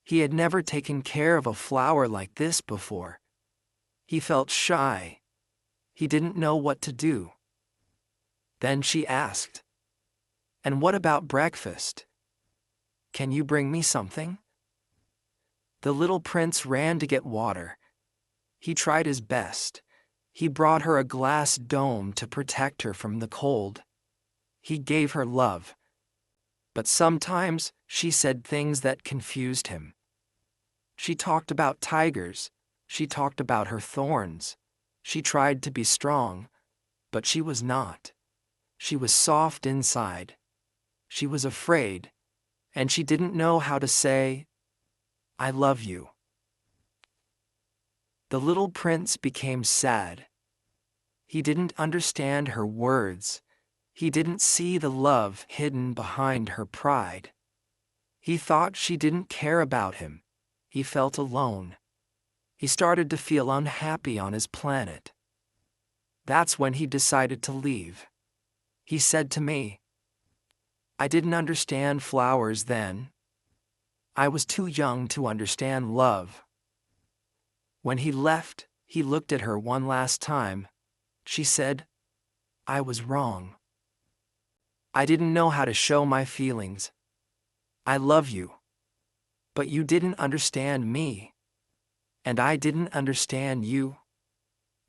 He had never taken care of a flower like this before. He felt shy. He didn't know what to do. Then she asked, "And what about breakfast? Can you bring me something?" The little prince ran to get water. He tried his best. He brought her a glass dome to protect her from the cold. He gave her love. But sometimes she said things that confused him. She talked about tigers. She talked about her thorns. She tried to be strong, but she was not. She was soft inside. She was afraid, and she didn't know how to say, "I love you." The little prince became sad. He didn't understand her words. He didn't see the love hidden behind her pride. He thought she didn't care about him. He felt alone. He started to feel unhappy on his planet. That's when he decided to leave. He said to me, "I didn't understand flowers then. I was too young to understand love." When he left, he looked at her one last time. She said, "I was wrong. I didn't know how to show my feelings. I love you. But you didn't understand me." and I didn't understand you.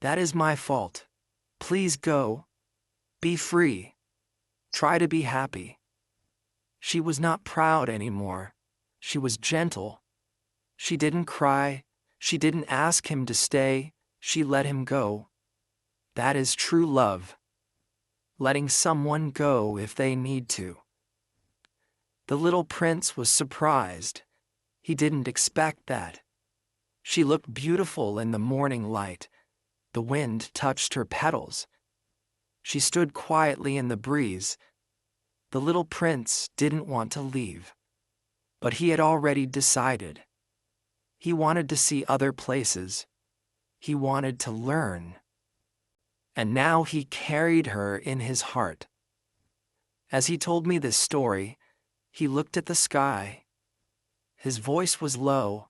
That is my fault. Please go. Be free. Try to be happy." She was not proud anymore. She was gentle. She didn't cry. She didn't ask him to stay. She let him go. That is true love. Letting someone go if they need to. The little prince was surprised. He didn't expect that. She looked beautiful in the morning light. The wind touched her petals. She stood quietly in the breeze. The little prince didn't want to leave. But he had already decided. He wanted to see other places. He wanted to learn. And now he carried her in his heart. As he told me this story, he looked at the sky. His voice was low.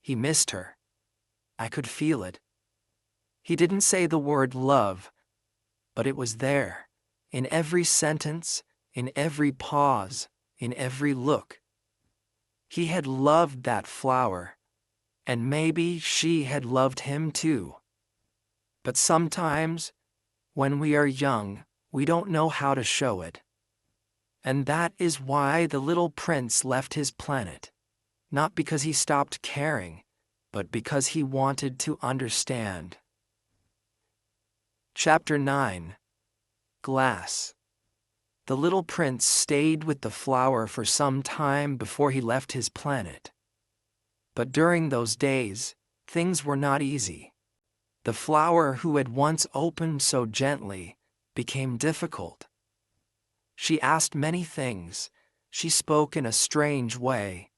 He missed her. I could feel it. He didn't say the word love, but it was there, in every sentence, in every pause, in every look. He had loved that flower, and maybe she had loved him too. But sometimes, when we are young, we don't know how to show it. And that is why the little prince left his planet, not because he stopped caring, but because he wanted to understand. Chapter 9. Glass. The little prince stayed with the flower for some time before he left his planet. But during those days, things were not easy. The flower who had once opened so gently became difficult. She asked many things. She spoke in a strange way.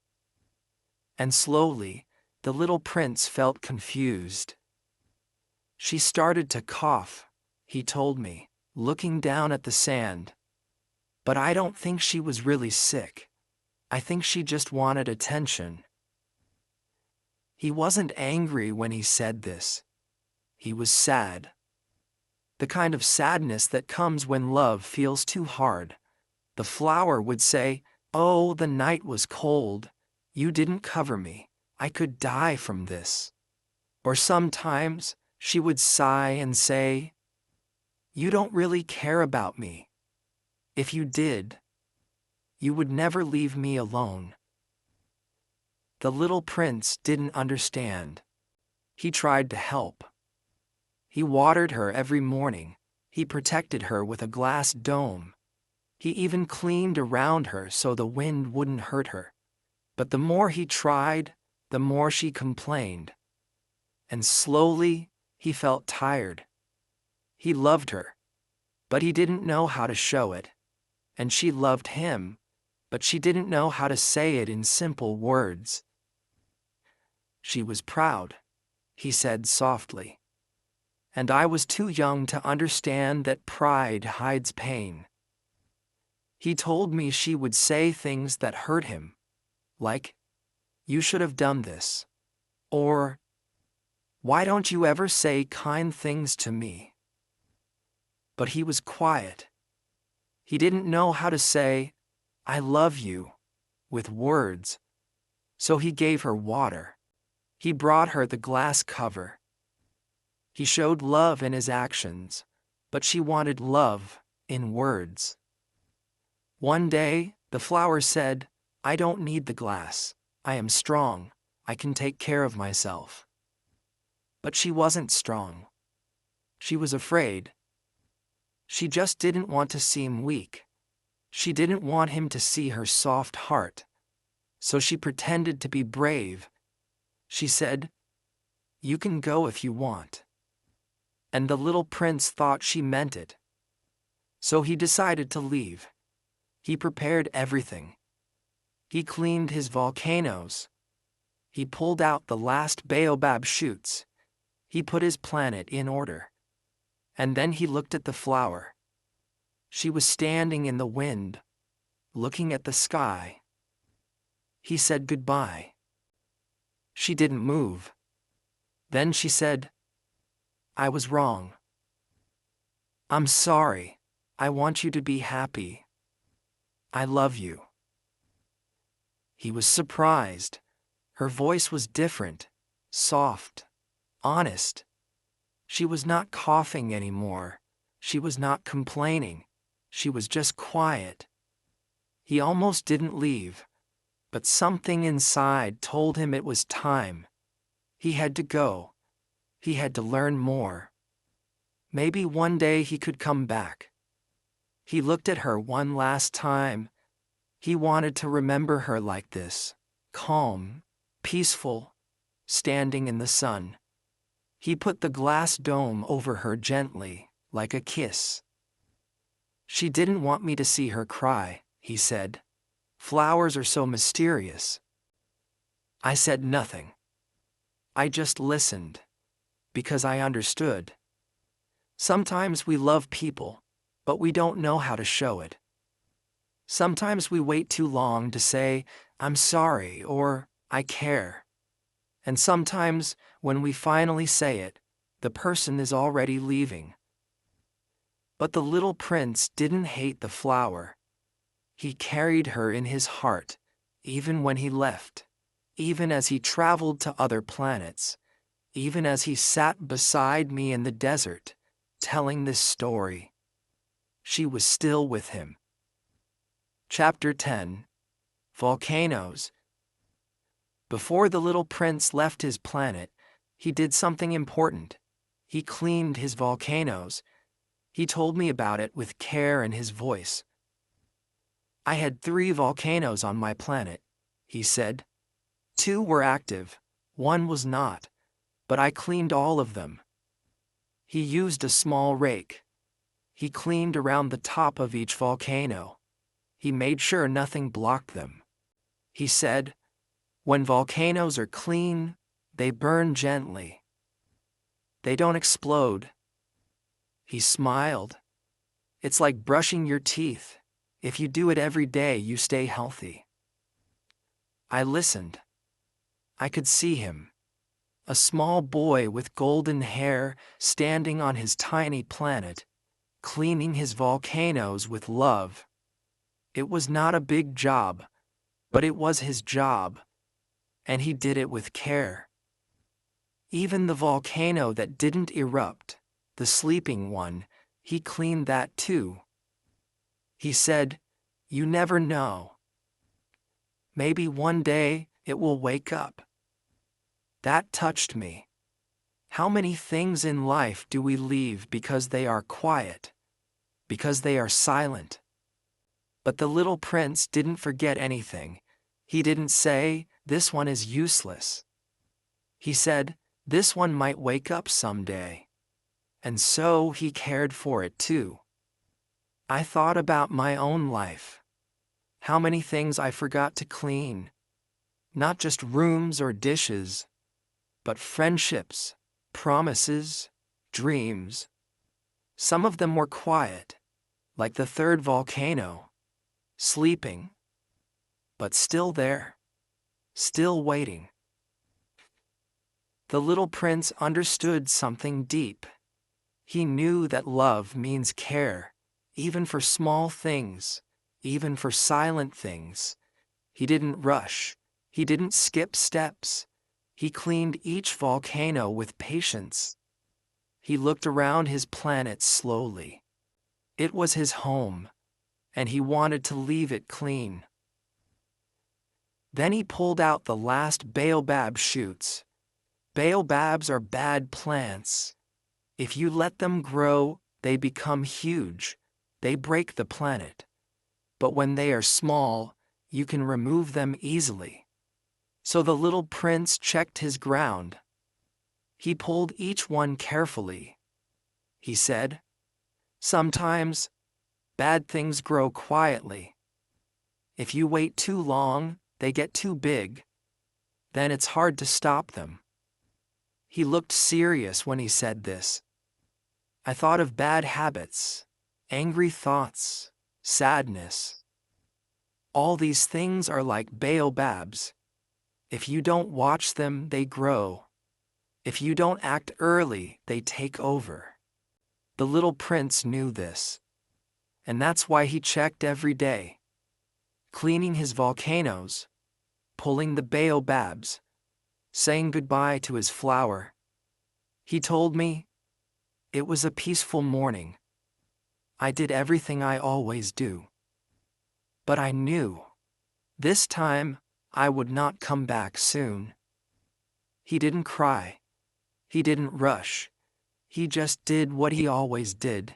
And slowly, the little prince felt confused. She started to cough, he told me, looking down at the sand. But I don't think she was really sick. I think she just wanted attention. He wasn't angry when he said this. He was sad. The kind of sadness that comes when love feels too hard. The flower would say, "Oh, the night was cold. You didn't cover me. I could die from this." Or sometimes she would sigh and say, "You don't really care about me. If you did, you would never leave me alone." The little prince didn't understand. He tried to help. He watered her every morning. He protected her with a glass dome. He even cleaned around her so the wind wouldn't hurt her. But the more he tried, the more she complained. And slowly, he felt tired. He loved her, but he didn't know how to show it. And she loved him, but she didn't know how to say it in simple words. She was proud, he said softly. And I was too young to understand that pride hides pain. He told me she would say things that hurt him, like, "You should have done this," or, "Why don't you ever say kind things to me?" But he was quiet. He didn't know how to say, "I love you," with words. So he gave her water. He brought her the glass cover. He showed love in his actions, but she wanted love in words. One day, the flower said, "I don't need the glass. I am strong. I can take care of myself." But she wasn't strong. She was afraid. She just didn't want to seem weak. She didn't want him to see her soft heart. So she pretended to be brave. She said, "You can go if you want." And the little prince thought she meant it. So he decided to leave. He prepared everything. He cleaned his volcanoes. He pulled out the last baobab shoots. He put his planet in order. And then he looked at the flower. She was standing in the wind, looking at the sky. He said goodbye. She didn't move. Then she said, "I was wrong. I'm sorry. I want you to be happy. I love you." He was surprised. Her voice was different, soft, honest. She was not coughing anymore. She was not complaining. She was just quiet. He almost didn't leave, but something inside told him it was time. He had to go. He had to learn more. Maybe one day he could come back. He looked at her one last time. He wanted to remember her like this, calm, peaceful, standing in the sun. He put the glass dome over her gently, like a kiss. She didn't want me to see her cry, he said. Flowers are so mysterious. I said nothing. I just listened, because I understood. Sometimes we love people, but we don't know how to show it. Sometimes we wait too long to say, I'm sorry, or I care. And sometimes, when we finally say it, the person is already leaving. But the little prince didn't hate the flower. He carried her in his heart, even when he left, even as he traveled to other planets, even as he sat beside me in the desert, telling this story. She was still with him. Chapter 10. Volcanoes. Before the little prince left his planet, he did something important. He cleaned his volcanoes. He told me about it with care in his voice. I had 3 volcanoes on my planet, he said. 2 were active, 1 was not, but I cleaned all of them. He used a small rake. He cleaned around the top of each volcano. He made sure nothing blocked them. He said, when volcanoes are clean, they burn gently. They don't explode. He smiled. It's like brushing your teeth. If you do it every day, you stay healthy. I listened. I could see him. A small boy with golden hair standing on his tiny planet, cleaning his volcanoes with love. It was not a big job, but it was his job, and he did it with care. Even the volcano that didn't erupt, the sleeping one, he cleaned that too. He said, you never know. Maybe one day it will wake up. That touched me. How many things in life do we leave because they are quiet, because they are silent? But the little prince didn't forget anything. He didn't say, this one is useless. He said, this one might wake up someday. And so he cared for it too. I thought about my own life. How many things I forgot to clean. Not just rooms or dishes, but friendships, promises, dreams. Some of them were quiet, like the 3rd volcano, sleeping, but still there, still waiting. The little prince understood something deep. He knew that love means care, even for small things, even for silent things. He didn't rush. He didn't skip steps. He cleaned each volcano with patience. He looked around his planet slowly. It was his home, and he wanted to leave it clean. Then he pulled out the last baobab shoots. Baobabs are bad plants. If you let them grow, they become huge. They break the planet. But when they are small, you can remove them easily. So the little prince checked his ground. He pulled each one carefully. He said, sometimes, bad things grow quietly. If you wait too long, they get too big. Then it's hard to stop them. He looked serious when he said this. I thought of bad habits, angry thoughts, sadness. All these things are like baobabs. If you don't watch them, they grow. If you don't act early, they take over. The little prince knew this. And that's why he checked every day. Cleaning his volcanoes, pulling the baobabs, saying goodbye to his flower. He told me, "It was a peaceful morning. I did everything I always do. But I knew, this time, I would not come back soon." He didn't cry. He didn't rush. He just did what he always did.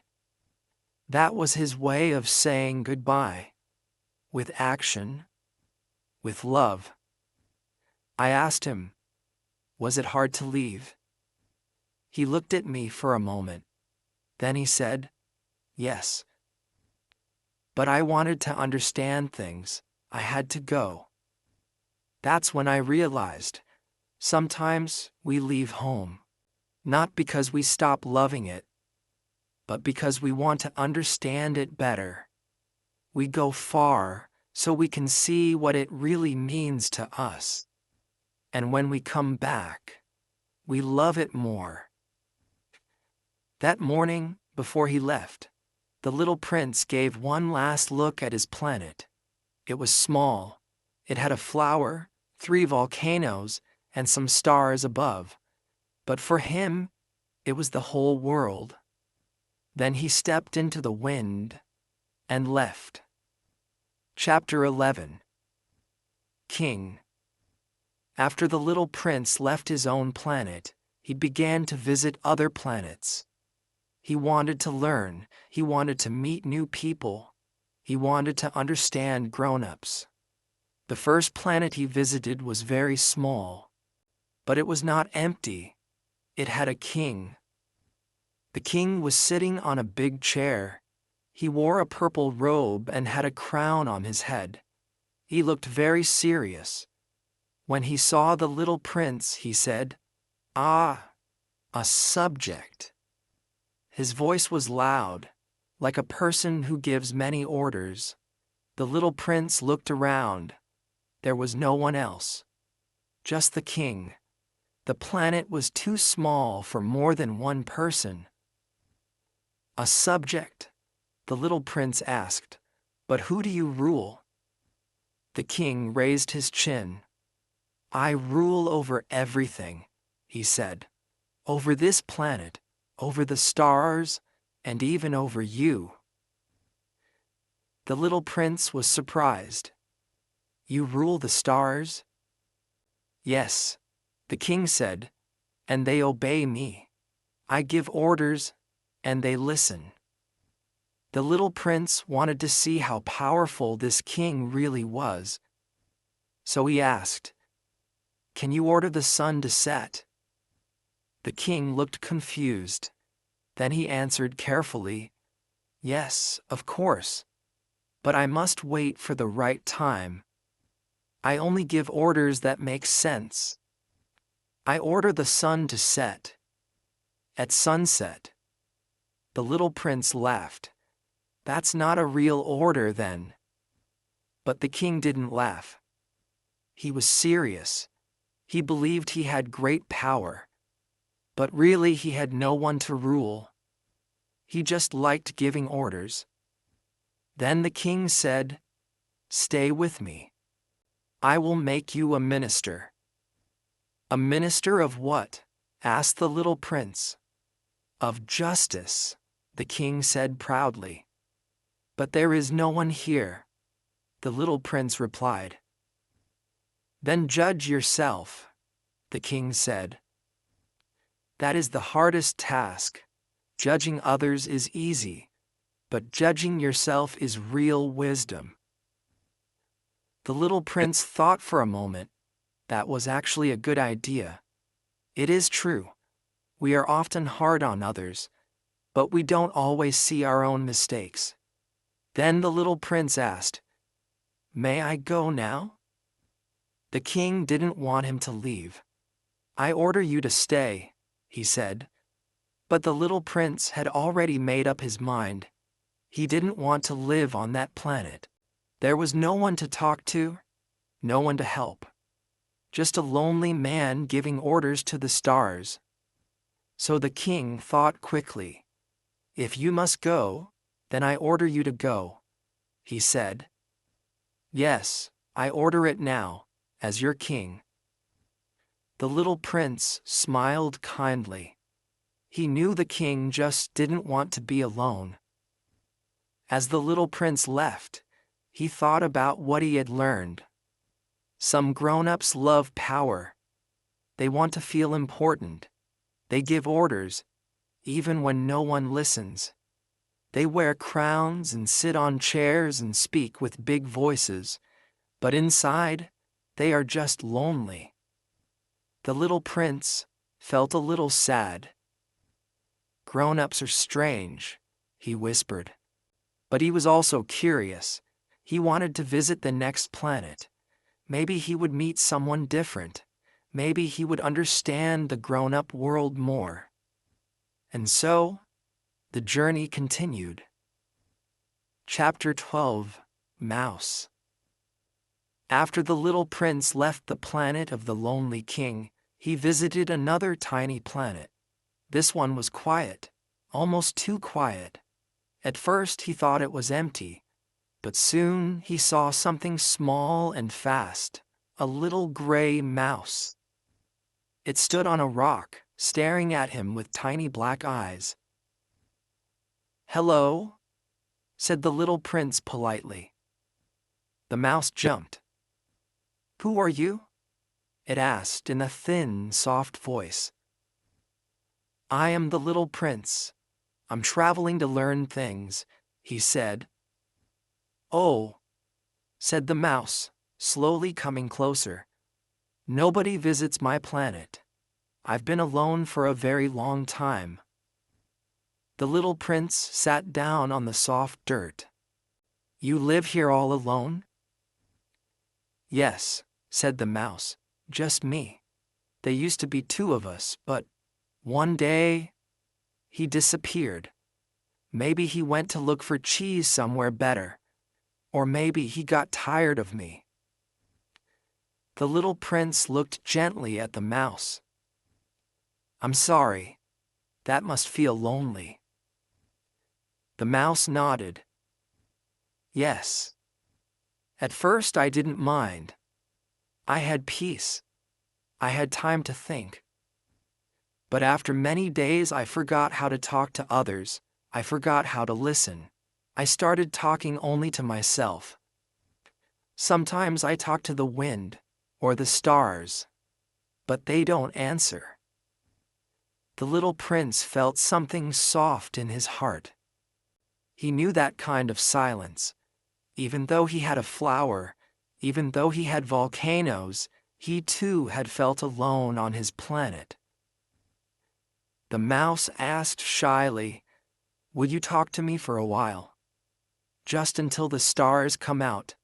That was his way of saying goodbye. With action. With love. I asked him, "Was it hard to leave?" He looked at me for a moment. Then he said, "Yes. But I wanted to understand things. I had to go." That's when I realized, sometimes we leave home, not because we stop loving it, but because we want to understand it better. We go far so we can see what it really means to us. And when we come back, we love it more. That morning, before he left, the little prince gave one last look at his planet. It was small. It had a flower, 3 volcanoes, and some stars above. But for him, it was the whole world. Then he stepped into the wind and left. Chapter 11. King. After the little prince left his own planet, he began to visit other planets. He wanted to learn. He wanted to meet new people. He wanted to understand grown-ups. The first planet he visited was very small. But it was not empty. It had a king. The king was sitting on a big chair. He wore a purple robe and had a crown on his head. He looked very serious. When he saw the little prince, he said, "Ah, a subject." His voice was loud, like a person who gives many orders. The little prince looked around. There was no one else. Just the king. The planet was too small for more than one person. "A subject?" the little prince asked. "But who do you rule?" The king raised his chin. "I rule over everything," he said. "Over this planet, over the stars, and even over you." The little prince was surprised. "You rule the stars?" "Yes," the king said, "and they obey me. I give orders, and they listen." The little prince wanted to see how powerful this king really was. So he asked, "Can you order the sun to set?" The king looked confused. Then he answered carefully, "Yes, of course. But I must wait for the right time. I only give orders that make sense. I order the sun to set at sunset." The little prince laughed. "That's not a real order then." But the king didn't laugh. He was serious. He believed he had great power. But really he had no one to rule. He just liked giving orders. Then the king said, "Stay with me. I will make you a minister." "A minister of what?" asked the little prince. "Of justice," the king said proudly. "But there is no one here," the little prince replied. "Then judge yourself," the king said. "That is the hardest task. Judging others is easy, but judging yourself is real wisdom." The little prince thought for a moment. That was actually a good idea. It is true. We are often hard on others, but we don't always see our own mistakes. Then the little prince asked, "May I go now?" The king didn't want him to leave. "I order you to stay," he said. But the little prince had already made up his mind. He didn't want to live on that planet. There was no one to talk to, no one to help. Just a lonely man giving orders to the stars. So the king thought quickly. "If you must go, then I order you to go," he said. "Yes, I order it now, as your king." The little prince smiled kindly. He knew the king just didn't want to be alone. As the little prince left, he thought about what he had learned. Some grown-ups love power. They want to feel important. They give orders, even when no one listens. They wear crowns and sit on chairs and speak with big voices, but inside, they are just lonely. The little prince felt a little sad. "Grown-ups are strange," he whispered. But he was also curious. He wanted to visit the next planet. Maybe he would meet someone different. Maybe he would understand the grown-up world more. And so, the journey continued. Chapter 12: Mouse. After the little prince left the planet of the lonely king, he visited another tiny planet. This one was quiet, almost too quiet. At first he thought it was empty, but soon he saw something small and fast, a little gray mouse. It stood on a rock, staring at him with tiny black eyes. "Hello," said the little prince politely. The mouse jumped. "Who are you?" it asked in a thin, soft voice. "I am the little prince. I'm traveling to learn things," he said. "Oh," said the mouse, slowly coming closer. "Nobody visits my planet. I've been alone for a very long time." The little prince sat down on the soft dirt. "You live here all alone?" "Yes," said the mouse, "just me. There used to be two of us, but one day he disappeared. Maybe he went to look for cheese somewhere better. Or maybe he got tired of me." The little prince looked gently at the mouse. "I'm sorry. That must feel lonely." The mouse nodded. "Yes. At first I didn't mind. I had peace. I had time to think. But after many days I forgot how to talk to others. I forgot how to listen. I started talking only to myself. Sometimes I talk to the wind or the stars, but they don't answer." The little prince felt something soft in his heart. He knew that kind of silence. Even though he had a flower, even though he had volcanoes, he too had felt alone on his planet. The mouse asked shyly, "Would you talk to me for a while? Just until the stars come out?"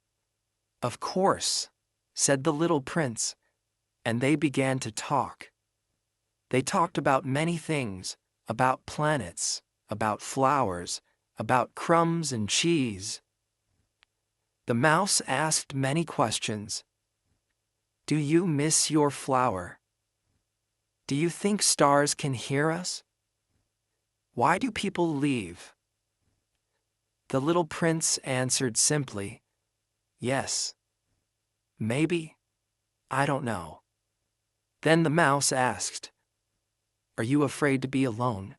"Of course," said the little prince, and they began to talk. They talked about many things, about planets, about flowers, about crumbs and cheese. The mouse asked many questions. "Do you miss your flower? Do you think stars can hear us? Why do people leave?" The little prince answered simply, "Yes. Maybe. I don't know." Then the mouse asked, "Are you afraid to be alone?"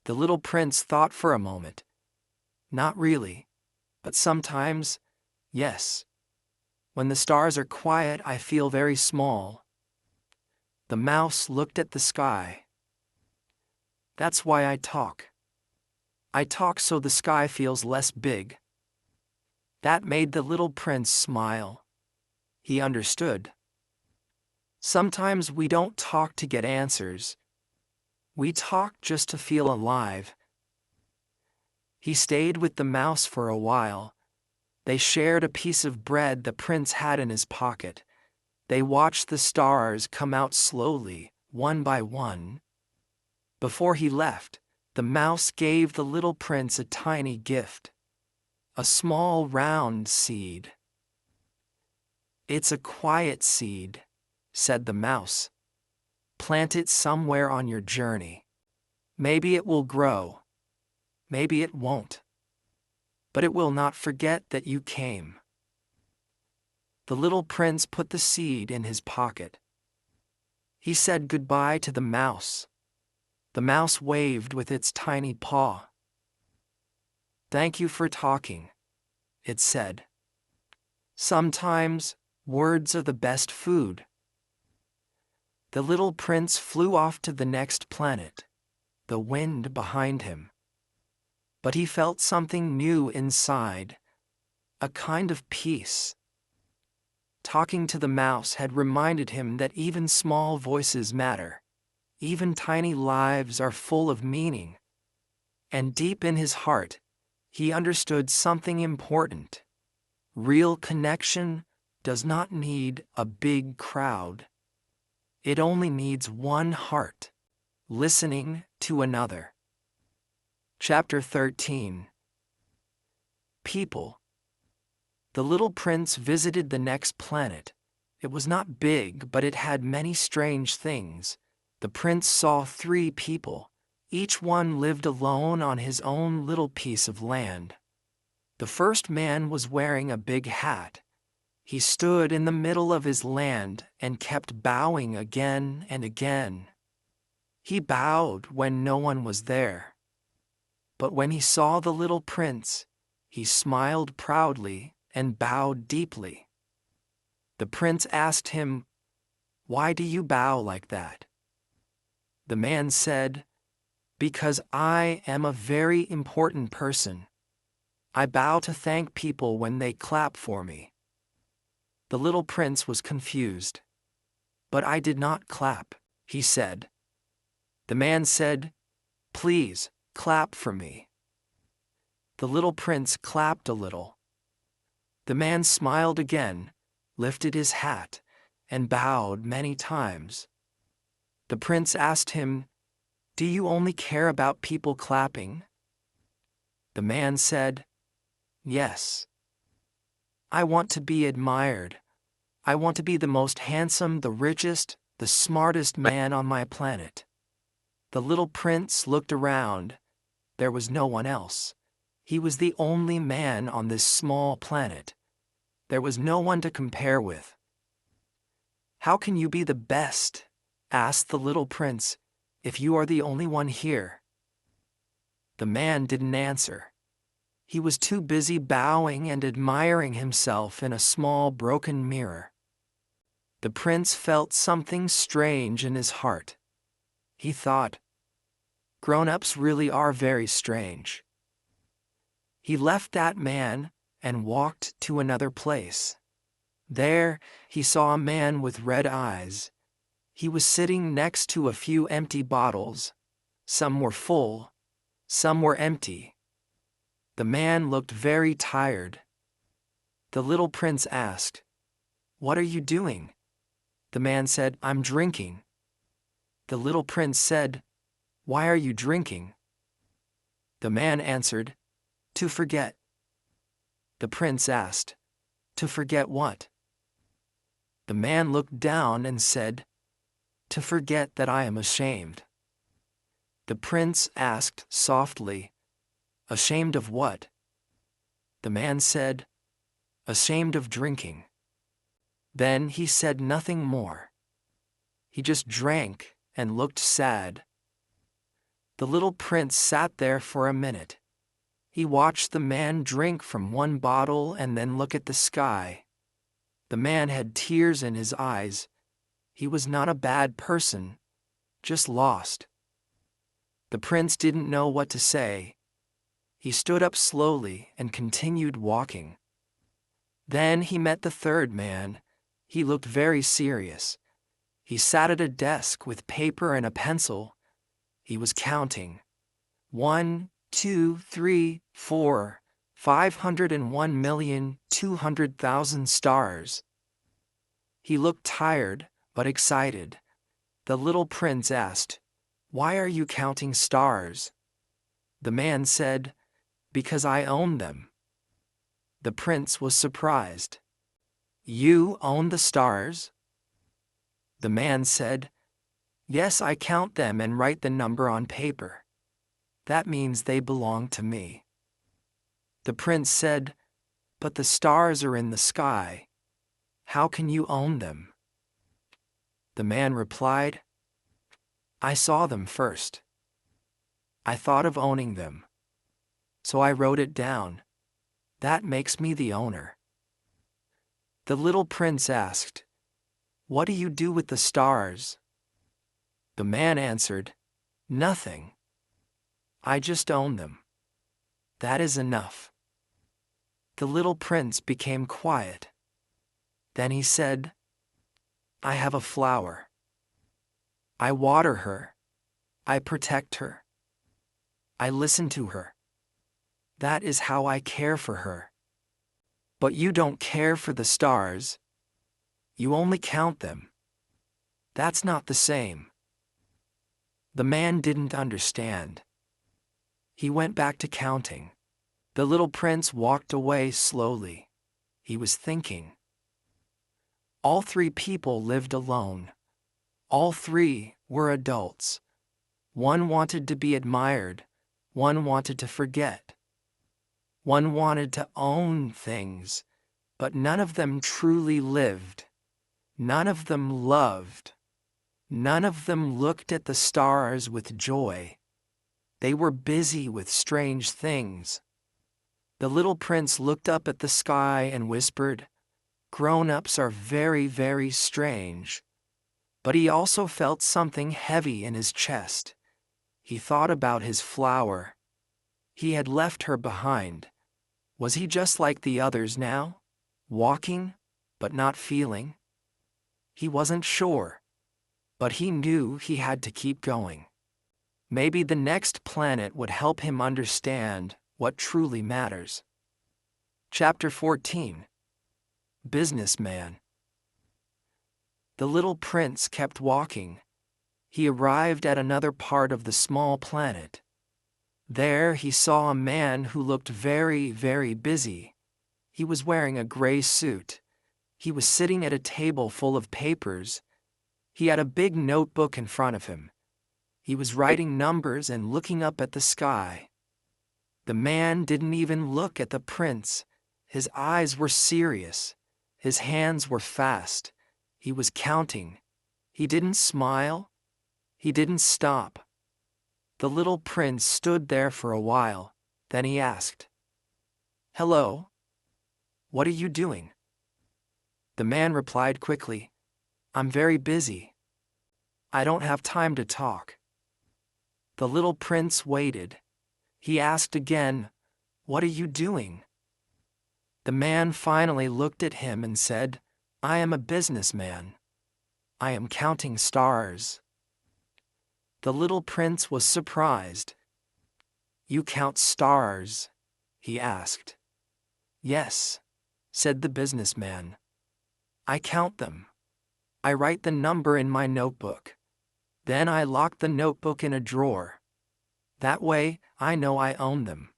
The little prince thought for a moment. "Not really, but sometimes, yes. When the stars are quiet, I feel very small." The mouse looked at the sky. "That's why I talk. I talk so the sky feels less big." That made the little prince smile. He understood. Sometimes we don't talk to get answers. We talk just to feel alive. He stayed with the mouse for a while. They shared a piece of bread the prince had in his pocket. They watched the stars come out slowly, one by one. Before he left, the mouse gave the little prince a tiny gift. A small round seed. "It's a quiet seed," said the mouse. "Plant it somewhere on your journey. Maybe it will grow. Maybe it won't. But it will not forget that you came." The little prince put the seed in his pocket. He said goodbye to the mouse. The mouse waved with its tiny paw. "Thank you for talking," it said. "Sometimes words are the best food." The little prince flew off to the next planet, the wind behind him. But he felt something new inside, a kind of peace. Talking to the mouse had reminded him that even small voices matter. Even tiny lives are full of meaning. And deep in his heart, he understood something important. Real connection does not need a big crowd. It only needs one heart, listening to another. Chapter 13. People. The little prince visited the next planet. It was not big, but it had many strange things. The prince saw 3 people. Each one lived alone on his own little piece of land. The first man was wearing a big hat. He stood in the middle of his land and kept bowing again and again. He bowed when no one was there. But when he saw the little prince, he smiled proudly and bowed deeply. The prince asked him, "Why do you bow like that?" The man said, "Because I am a very important person. I bow to thank people when they clap for me." The little prince was confused. "But I did not clap," he said. The man said, "Please, clap for me." The little prince clapped a little. The man smiled again, lifted his hat, and bowed many times. The prince asked him, "Do you only care about people clapping?" The man said, "Yes. I want to be admired. I want to be the most handsome, the richest, the smartest man on my planet." The little prince looked around. There was no one else. He was the only man on this small planet. There was no one to compare with. "How can you be the best?" asked the little prince, "if you are the only one here?" The man didn't answer. He was too busy bowing and admiring himself in a small broken mirror. The prince felt something strange in his heart. He thought, "Grown-ups really are very strange." He left that man and walked to another place. There, he saw a man with red eyes. He was sitting next to a few empty bottles. Some were full, some were empty. The man looked very tired. The little prince asked, "What are you doing?" The man said, "I'm drinking." The little prince said, "Why are you drinking?" The man answered, "To forget." The prince asked, "To forget what?" The man looked down and said, "To forget that I am ashamed." The prince asked softly, "Ashamed of what?" The man said, "Ashamed of drinking." Then he said nothing more. He just drank and looked sad. The little prince sat there for a minute. He watched the man drink from one bottle and then look at the sky. The man had tears in his eyes. He was not a bad person, just lost. The prince didn't know what to say. He stood up slowly and continued walking. Then he met the third man. He looked very serious. He sat at a desk with paper and a pencil. He was counting. 1, 2, 3, 4, 501,200,000 stars. He looked tired, but excited. The little prince asked, "Why are you counting stars?" The man said, "Because I own them." The prince was surprised. "You own the stars?" The man said, "Yes, I count them and write the number on paper. That means they belong to me." The prince said, "But the stars are in the sky. How can you own them?" The man replied, I saw them first. I thought of owning them. So I wrote it down. That makes me the owner. The little prince asked, What do you do with the stars? The man answered, Nothing. I just own them. That is enough. The little prince became quiet. Then he said, I have a flower. I water her. I protect her. I listen to her. That is how I care for her. But you don't care for the stars. You only count them. That's not the same. The man didn't understand. He went back to counting. The little prince walked away slowly. He was thinking. All three people lived alone. All three were adults. One wanted to be admired. One wanted to forget. One wanted to own things, but none of them truly lived. None of them loved. None of them looked at the stars with joy. They were busy with strange things. The little prince looked up at the sky and whispered, Grown-ups are very, very strange. But he also felt something heavy in his chest. He thought about his flower. He had left her behind. Was he just like the others now? Walking, but not feeling? He wasn't sure. But he knew he had to keep going. Maybe the next planet would help him understand what truly matters. Chapter 14. Businessman. The little prince kept walking. He arrived at another part of the small planet. There he saw a man who looked very, very busy. He was wearing a gray suit. He was sitting at a table full of papers. He had a big notebook in front of him. He was writing numbers and looking up at the sky. The man didn't even look at the prince. His eyes were serious. His hands were fast. He was counting. He didn't smile. He didn't stop. The little prince stood there for a while. Then he asked, Hello? What are you doing? The man replied quickly, I'm very busy. I don't have time to talk. The little prince waited. He asked again, What are you doing? The man finally looked at him and said, I am a businessman. I am counting stars. The little prince was surprised. You count stars? He asked. Yes, said the businessman. I count them. I write the number in my notebook. Then I lock the notebook in a drawer. That way, I know I own them.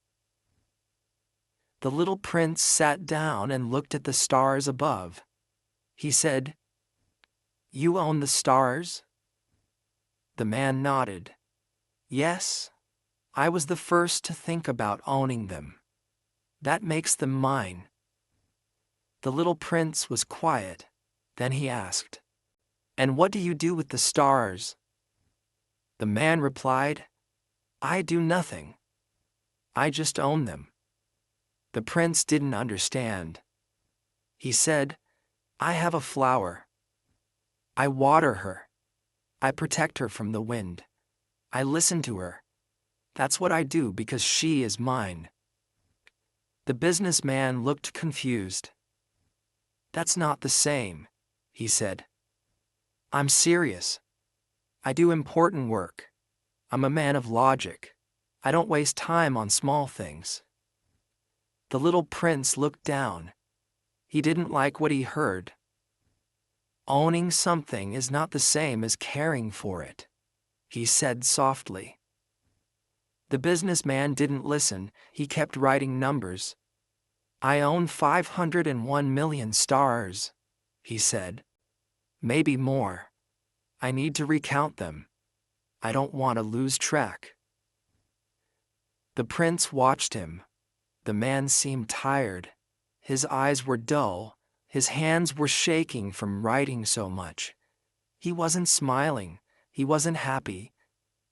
The little prince sat down and looked at the stars above. He said, You own the stars? The man nodded. Yes, I was the first to think about owning them. That makes them mine. The little prince was quiet. Then he asked, And what do you do with the stars? The man replied, I do nothing. I just own them. The prince didn't understand. He said, I have a flower. I water her. I protect her from the wind. I listen to her. That's what I do because she is mine. The businessman looked confused. That's not the same, he said. I'm serious. I do important work. I'm a man of logic. I don't waste time on small things. The little prince looked down. He didn't like what he heard. Owning something is not the same as caring for it, he said softly. The businessman didn't listen. He kept writing numbers. I own 501 million stars, he said. Maybe more. I need to recount them. I don't want to lose track. The prince watched him. The man seemed tired. His eyes were dull. His hands were shaking from writing so much. He wasn't smiling, he wasn't happy,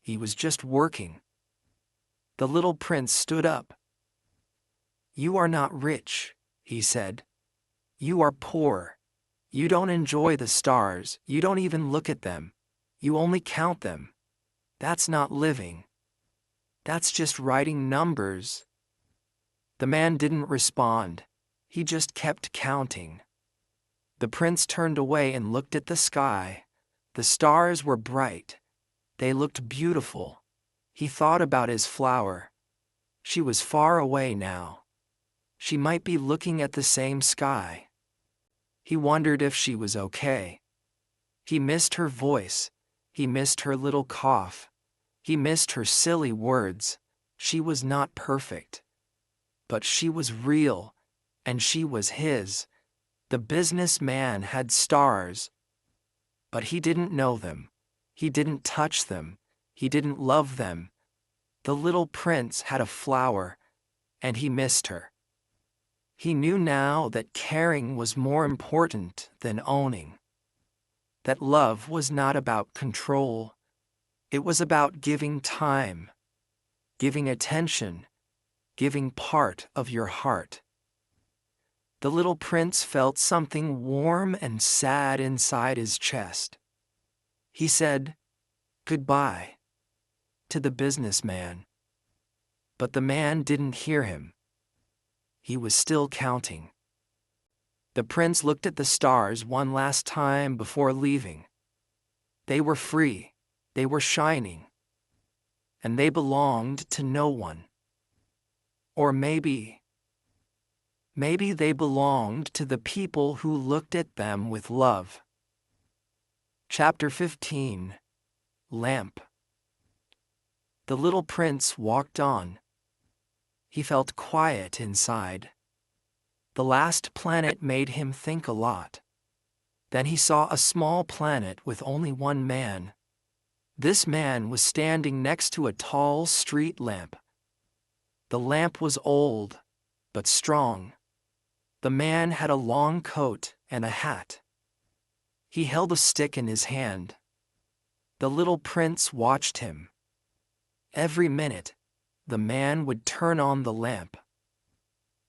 he was just working. The little prince stood up. "You are not rich," he said. "You are poor. You don't enjoy the stars, you don't even look at them. You only count them. That's not living. That's just writing numbers." The man didn't respond. He just kept counting. The prince turned away and looked at the sky. The stars were bright. They looked beautiful. He thought about his flower. She was far away now. She might be looking at the same sky. He wondered if she was okay. He missed her voice. He missed her little cough. He missed her silly words. She was not perfect. But she was real, and she was his. The businessman had stars. But he didn't know them. He didn't touch them. He didn't love them. The little prince had a flower, and he missed her. He knew now that caring was more important than owning. That love was not about control. It was about giving time, giving attention, giving part of your heart. The little prince felt something warm and sad inside his chest. He said, "Goodbye," to the businessman. But the man didn't hear him. He was still counting. The prince looked at the stars one last time before leaving. They were free, they were shining, and they belonged to no one. Or maybe they belonged to the people who looked at them with love. Chapter 15. Lamp. The little prince walked on. He felt quiet inside. The last planet made him think a lot. Then he saw a small planet with only one man. This man was standing next to a tall street lamp. The lamp was old, but strong. The man had a long coat and a hat. He held a stick in his hand. The little prince watched him. Every minute, the man would turn on the lamp.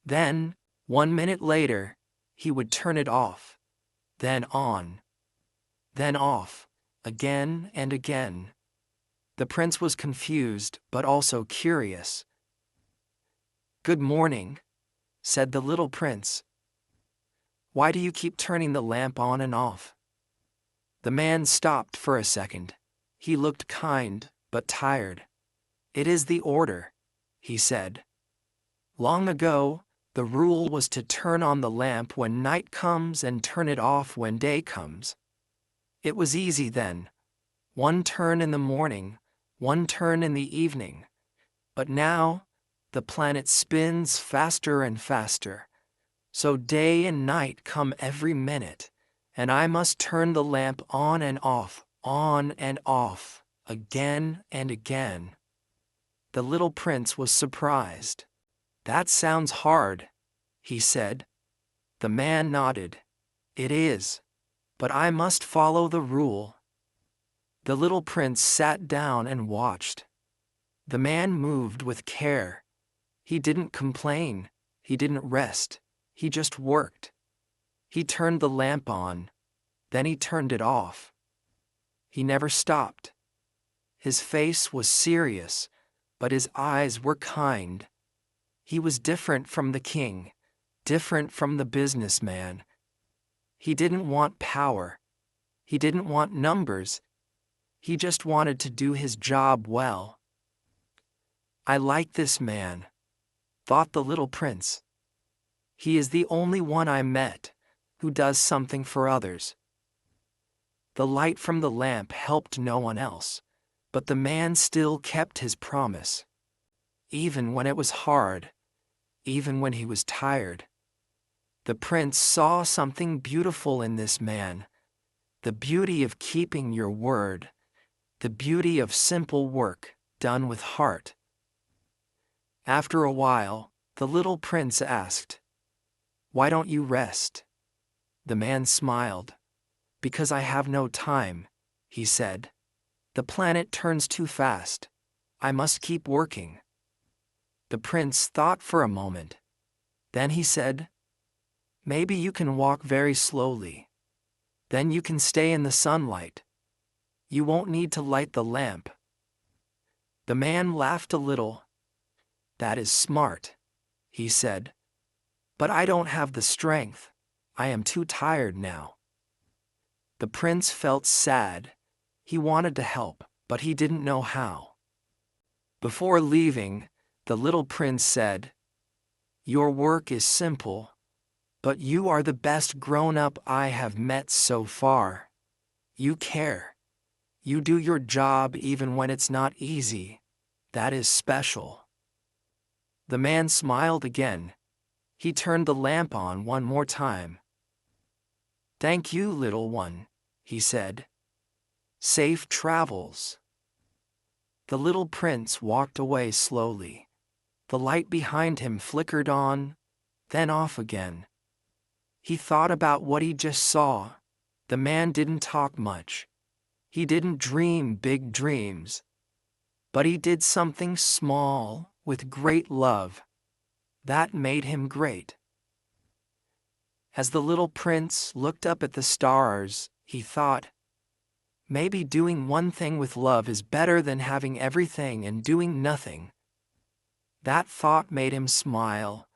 Then, 1 minute later, he would turn it off, then on, then off, again and again. The prince was confused, but also curious. "Good morning," said the little prince. "Why do you keep turning the lamp on and off?" The man stopped for a second. He looked kind, but tired. "It is the order," he said. "Long ago, the rule was to turn on the lamp when night comes and turn it off when day comes. It was easy then. One turn in the morning, one turn in the evening. But now, the planet spins faster and faster. So day and night come every minute, and I must turn the lamp on and off, again and again." The little prince was surprised. "That sounds hard," he said. The man nodded. "It is. But I must follow the rule." The little prince sat down and watched. The man moved with care. He didn't complain. He didn't rest. He just worked. He turned the lamp on. Then he turned it off. He never stopped. His face was serious, but his eyes were kind. He was different from the king, different from the businessman. He didn't want power. He didn't want numbers. He just wanted to do his job well. "I like this man," thought the little prince. "He is the only one I met who does something for others." The light from the lamp helped no one else, but the man still kept his promise. Even when it was hard, even when he was tired. The prince saw something beautiful in this man, the beauty of keeping your word, the beauty of simple work done with heart. After a while, the little prince asked, "Why don't you rest?" The man smiled. "Because I have no time," he said. The planet turns too fast. I must keep working. The prince thought for a moment. Then he said, maybe you can walk very slowly. Then you can stay in the sunlight. You won't need to light the lamp. The man laughed a little. That is smart, he said. But I don't have the strength. I am too tired now. The prince felt sad. He wanted to help, but he didn't know how. Before leaving, the little prince said, your work is simple, but you are the best grown-up I have met so far. You care. You do your job even when it's not easy. That is special. The man smiled again. He turned the lamp on one more time. Thank you, little one, he said. Safe travels. The little prince walked away slowly. The light behind him flickered on, then off again. He thought about what he just saw. The man didn't talk much. He didn't dream big dreams. But he did something small with great love. That made him great. As the little prince looked up at the stars, he thought, maybe doing one thing with love is better than having everything and doing nothing. That thought made him smile,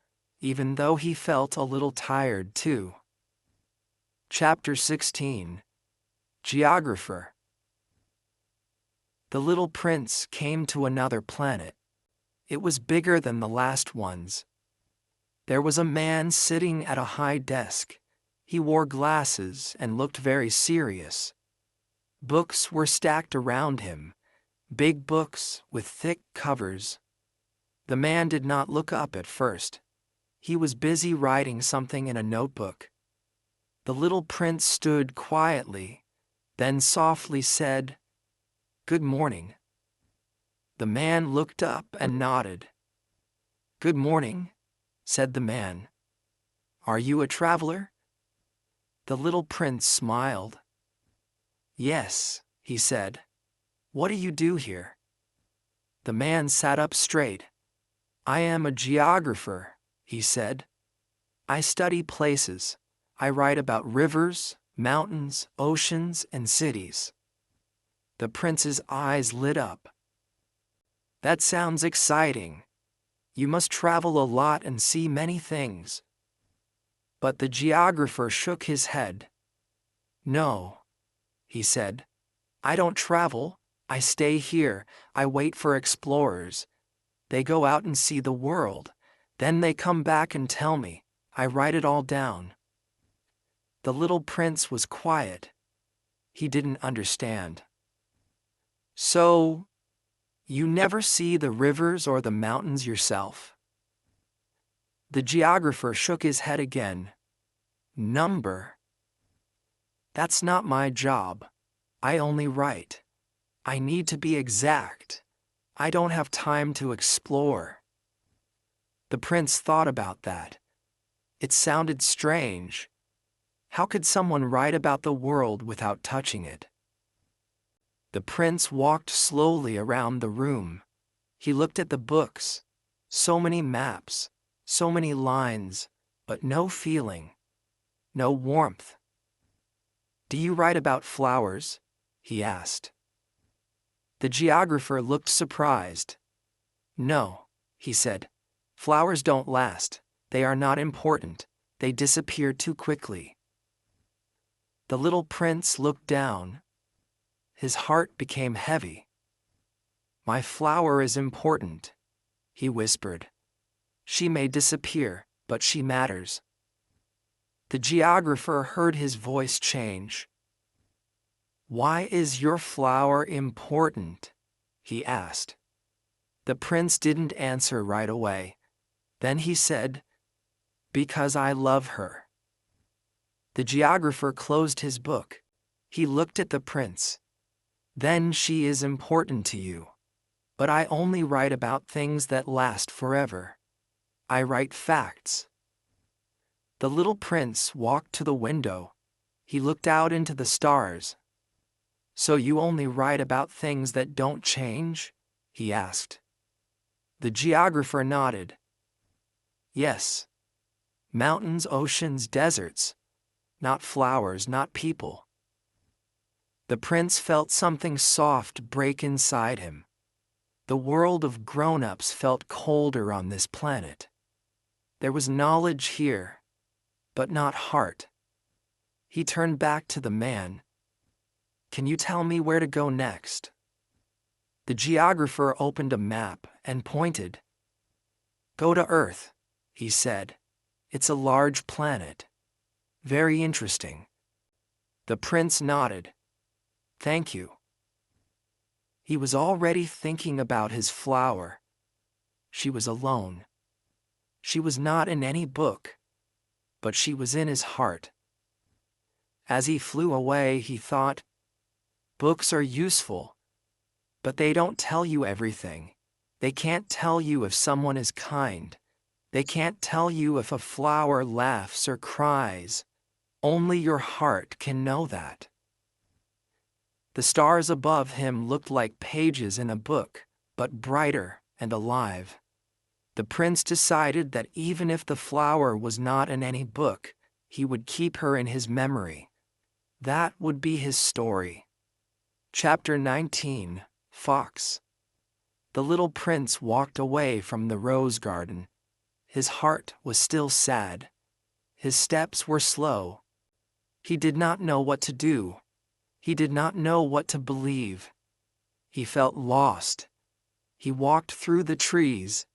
even though he felt a little tired too. Chapter 16. Geographer. The little prince came to another planet. It was bigger than the last ones. There was a man sitting at a high desk. He wore glasses and looked very serious. Books were stacked around him, big books with thick covers. The man did not look up at first. He was busy writing something in a notebook. The little prince stood quietly, then softly said, "Good morning." The man looked up and nodded. "Good morning," said the man. "Are you a traveler?" The little prince smiled. "Yes," he said. "What do you do here?" The man sat up straight. "I am a geographer," he said. "I study places. I write about rivers, mountains, oceans, and cities." The prince's eyes lit up. "That sounds exciting. You must travel a lot and see many things." But the geographer shook his head. "No," he said. "I don't travel. I stay here. I wait for explorers. They go out and see the world. Then they come back and tell me. I write it all down." The little prince was quiet. He didn't understand. "So, you never see the rivers or the mountains yourself?" The geographer shook his head again. "Number? That's not my job. I only write. I need to be exact. I don't have time to explore." The prince thought about that. It sounded strange. How could someone write about the world without touching it? The prince walked slowly around the room. He looked at the books. So many maps, so many lines, but no feeling, no warmth. "Do you write about flowers?" he asked. The geographer looked surprised. "No," he said. "Flowers don't last. They are not important. They disappear too quickly." The little prince looked down. His heart became heavy. "My flower is important," he whispered. "She may disappear, but she matters." The geographer heard his voice change. "Why is your flower important?" he asked. The prince didn't answer right away. Then he said, "Because I love her." The geographer closed his book. He looked at the prince. "Then she is important to you. But I only write about things that last forever. I write facts." The little prince walked to the window. He looked out into the stars. So you only write about things that don't change? He asked. The geographer nodded. Yes. Mountains, oceans, deserts. Not flowers, not people. The prince felt something soft break inside him. The world of grown-ups felt colder on this planet. There was knowledge here, but not heart. He turned back to the man. Can you tell me where to go next? The geographer opened a map and pointed. Go to Earth, he said. It's a large planet. Very interesting. The prince nodded. Thank you. He was already thinking about his flower. She was alone. She was not in any book, but she was in his heart. As he flew away, he thought, books are useful, but they don't tell you everything. They can't tell you if someone is kind. They can't tell you if a flower laughs or cries. Only your heart can know that. The stars above him looked like pages in a book, but brighter and alive. The prince decided that even if the flower was not in any book, he would keep her in his memory. That would be his story. Chapter 19, Fox. The little prince walked away from the rose garden. His heart was still sad. His steps were slow. He did not know what to do. He did not know what to believe. He felt lost. He walked through the trees.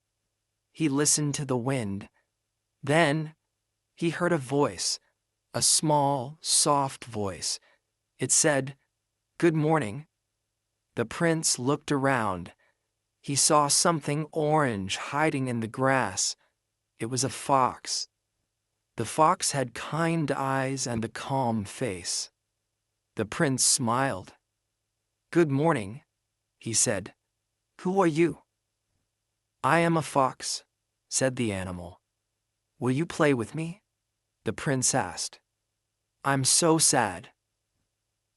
He listened to the wind. Then, he heard a voice, a small, soft voice. It said, "Good morning." The prince looked around. He saw something orange hiding in the grass. It was a fox. The fox had kind eyes and a calm face. The prince smiled. "Good morning," he said. "Who are you?" "I am a fox," said the animal. "Will you play with me?" the prince asked. "I'm so sad."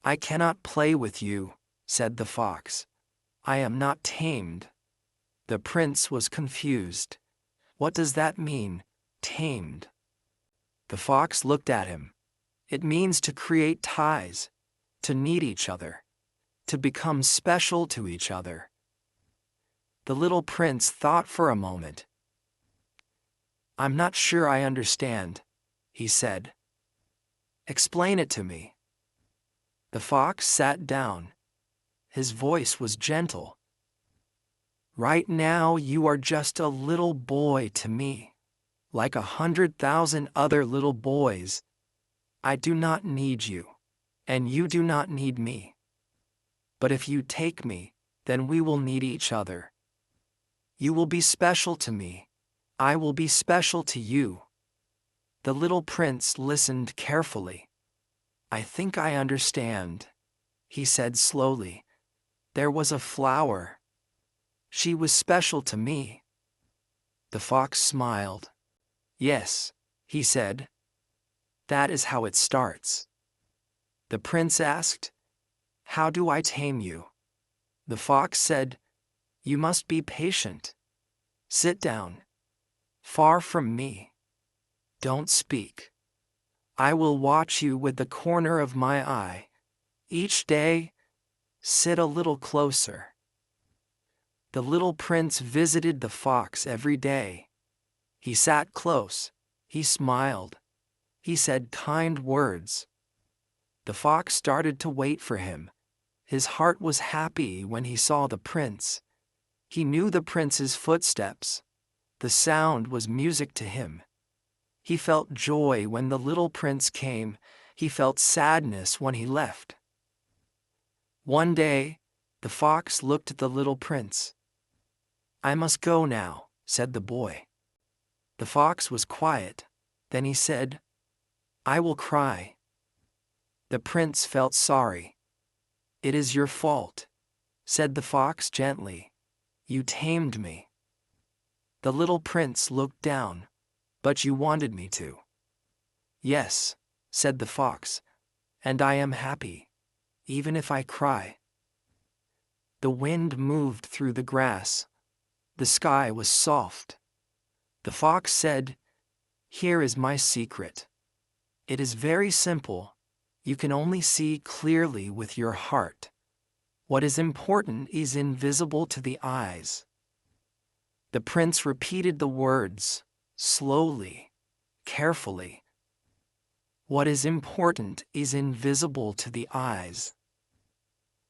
"I cannot play with you," said the fox. "I am not tamed." The prince was confused. What does that mean, tamed? The fox looked at him. It means to create ties, to need each other, to become special to each other. The little prince thought for a moment. "I'm not sure I understand," he said. "Explain it to me." The fox sat down. His voice was gentle. "Right now you are just a little boy to me, like 100,000 other little boys. I do not need you, and you do not need me. But if you take me, then we will need each other. You will be special to me. I will be special to you." The little prince listened carefully. "I think I understand," he said slowly. "There was a flower. She was special to me." The fox smiled. "Yes," he said. "That is how it starts." The prince asked, "How do I tame you?" The fox said, "You must be patient. Sit down, far from me. Don't speak. I will watch you with the corner of my eye. Each day, sit a little closer." The little prince visited the fox every day. He sat close. He smiled. He said kind words. The fox started to wait for him. His heart was happy when he saw the prince. He knew the prince's footsteps. The sound was music to him. He felt joy when the little prince came. He felt sadness when he left. One day, the fox looked at the little prince. "I must go now," said the boy. The fox was quiet. Then he said, "I will cry." The prince felt sorry. "It is your fault," said the fox gently. "You tamed me." The little prince looked down. "But you wanted me to." "Yes," said the fox, "and I am happy. even if I cry. The wind moved through the grass. The sky was soft. The fox said, "Here is my secret. It is very simple. You can only see clearly with your heart. What is important is invisible to the eyes." The prince repeated the words, slowly, carefully. What is important is invisible to the eyes.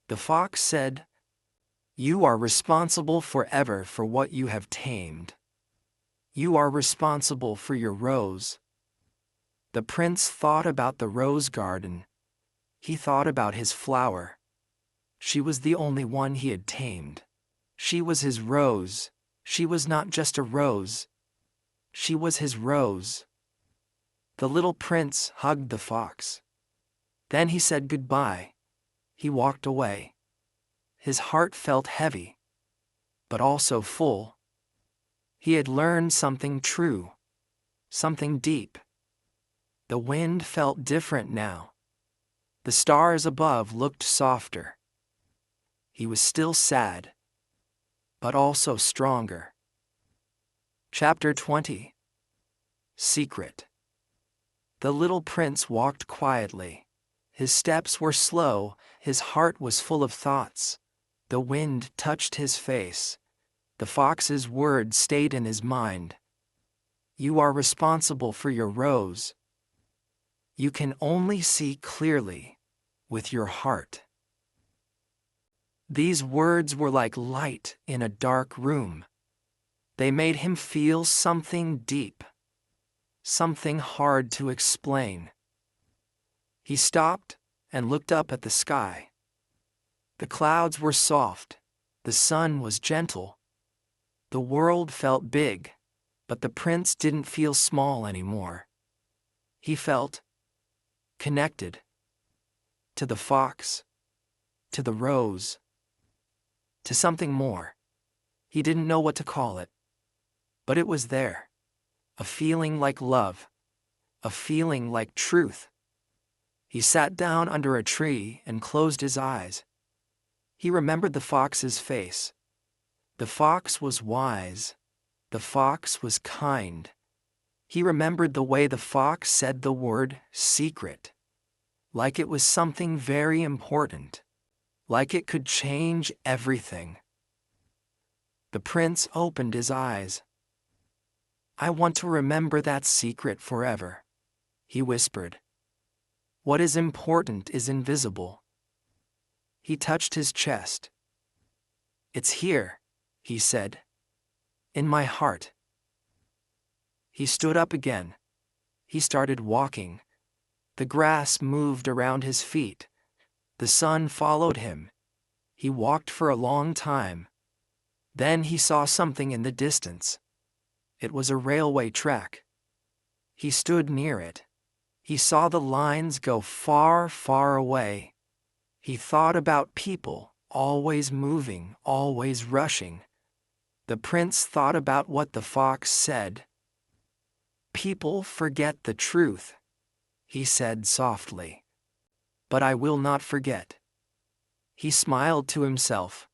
The fox said, "You are responsible forever for what you have tamed. You are responsible for your rose." The prince thought about the rose garden. He thought about his flower. She was the only one he had tamed. She was his rose. She was not just a rose. She was his rose. The little prince hugged the fox. Then he said goodbye. He walked away. His heart felt heavy, but also full. He had learned something true, something deep. The wind felt different now. The stars above looked softer. He was still sad, but also stronger. Chapter 20. Secret. The little prince walked quietly. His steps were slow, his heart was full of thoughts. The wind touched his face. The fox's words stayed in his mind. You are responsible for your rose. You can only see clearly with your heart. These words were like light in a dark room. They made him feel something deep, something hard to explain. He stopped and looked up at the sky. The clouds were soft, the sun was gentle. The world felt big, but the prince didn't feel small anymore. He felt connected to the fox, to the rose, to something more. He didn't know what to call it, but it was there. A feeling like love, a feeling like truth. He sat down under a tree and closed his eyes. He remembered the fox's face. The fox was wise. The fox was kind. He remembered the way the fox said the word secret, like it was something very important, like it could change everything. The prince opened his eyes. I want to remember that secret forever, he whispered. What is important is invisible. He touched his chest. It's here, he said, in my heart. He stood up again. He started walking. The grass moved around his feet. The sun followed him. He walked for a long time. Then he saw something in the distance. It was a railway track. He stood near it. He saw the lines go far, far away. He thought about people, always moving, always rushing. The prince thought about what the fox said. People forget the truth, he said softly. But I will not forget. He smiled to himself.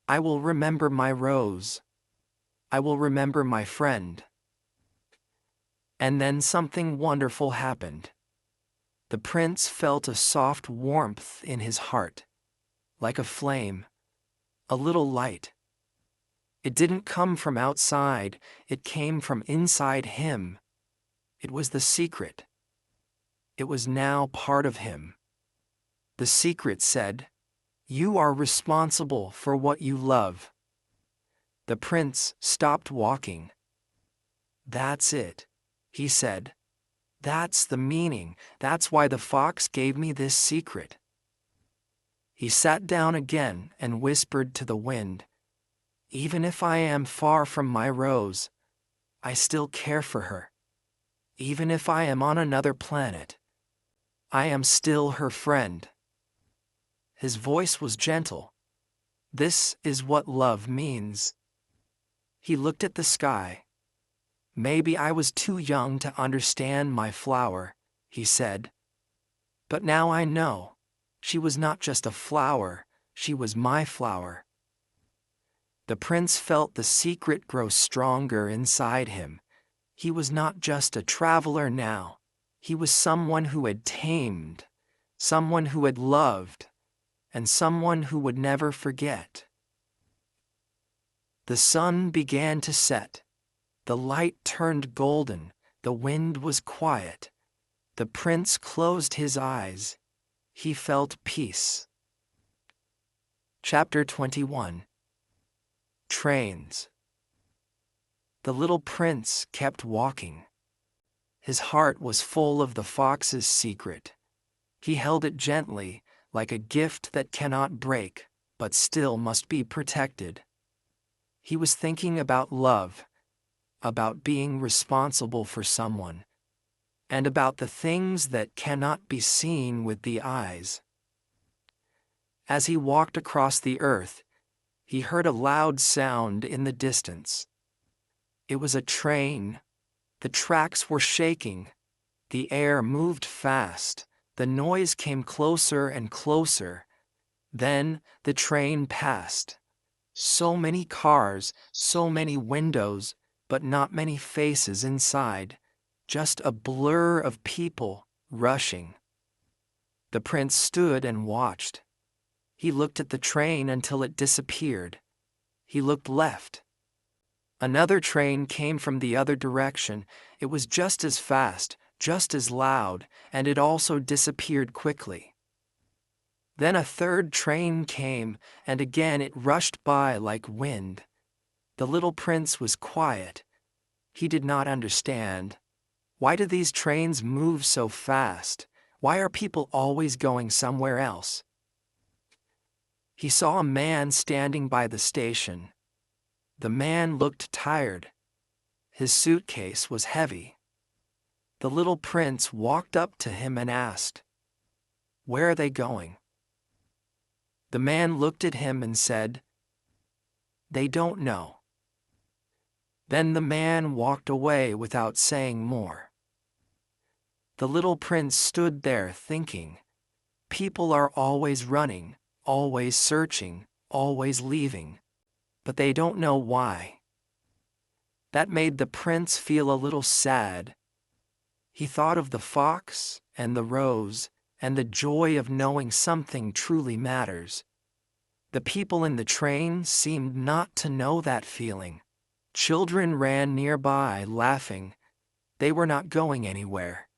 I will remember my rose. I will remember my friend. And then something wonderful happened. The prince felt a soft warmth in his heart, like a flame, a little light. It didn't come from outside, it came from inside him. It was the secret. It was now part of him. The secret said, "You are responsible for what you love." The prince stopped walking. That's it, he said. That's the meaning. That's why the fox gave me this secret. He sat down again and whispered to the wind, even if I am far from my rose, I still care for her. Even if I am on another planet, I am still her friend. His voice was gentle. This is what love means. He looked at the sky. Maybe I was too young to understand my flower, he said. But now I know. She was not just a flower, she was my flower. The prince felt the secret grow stronger inside him. He was not just a traveler now. He was someone who had tamed, someone who had loved, and someone who would never forget. The sun began to set. The light turned golden. The wind was quiet. The prince closed his eyes. He felt peace. Chapter 21. Trains. The little prince kept walking. His heart was full of the fox's secret. He held it gently, like a gift that cannot break, but still must be protected. He was thinking about love, about being responsible for someone, and about the things that cannot be seen with the eyes. As he walked across the earth, he heard a loud sound in the distance. It was a train. The tracks were shaking. The air moved fast. The noise came closer and closer. Then the train passed. So many cars, so many windows, but not many faces inside. Just a blur of people rushing. The prince stood and watched. He looked at the train until it disappeared. He looked left. Another train came from the other direction. It was just as fast, just as loud, and it also disappeared quickly. Then a third train came, and again it rushed by like wind. The little prince was quiet. He did not understand. Why do these trains move so fast? Why are people always going somewhere else? He saw a man standing by the station. The man looked tired. His suitcase was heavy. The little prince walked up to him and asked, "Where are they going?" The man looked at him and said, "They don't know." Then the man walked away without saying more. The little prince stood there thinking, people are always running, always searching, always leaving, but they don't know why. That made the prince feel a little sad. He thought of the fox and the rose and the joy of knowing something truly matters. The people in the train seemed not to know that feeling. Children ran nearby, laughing. They were not going anywhere.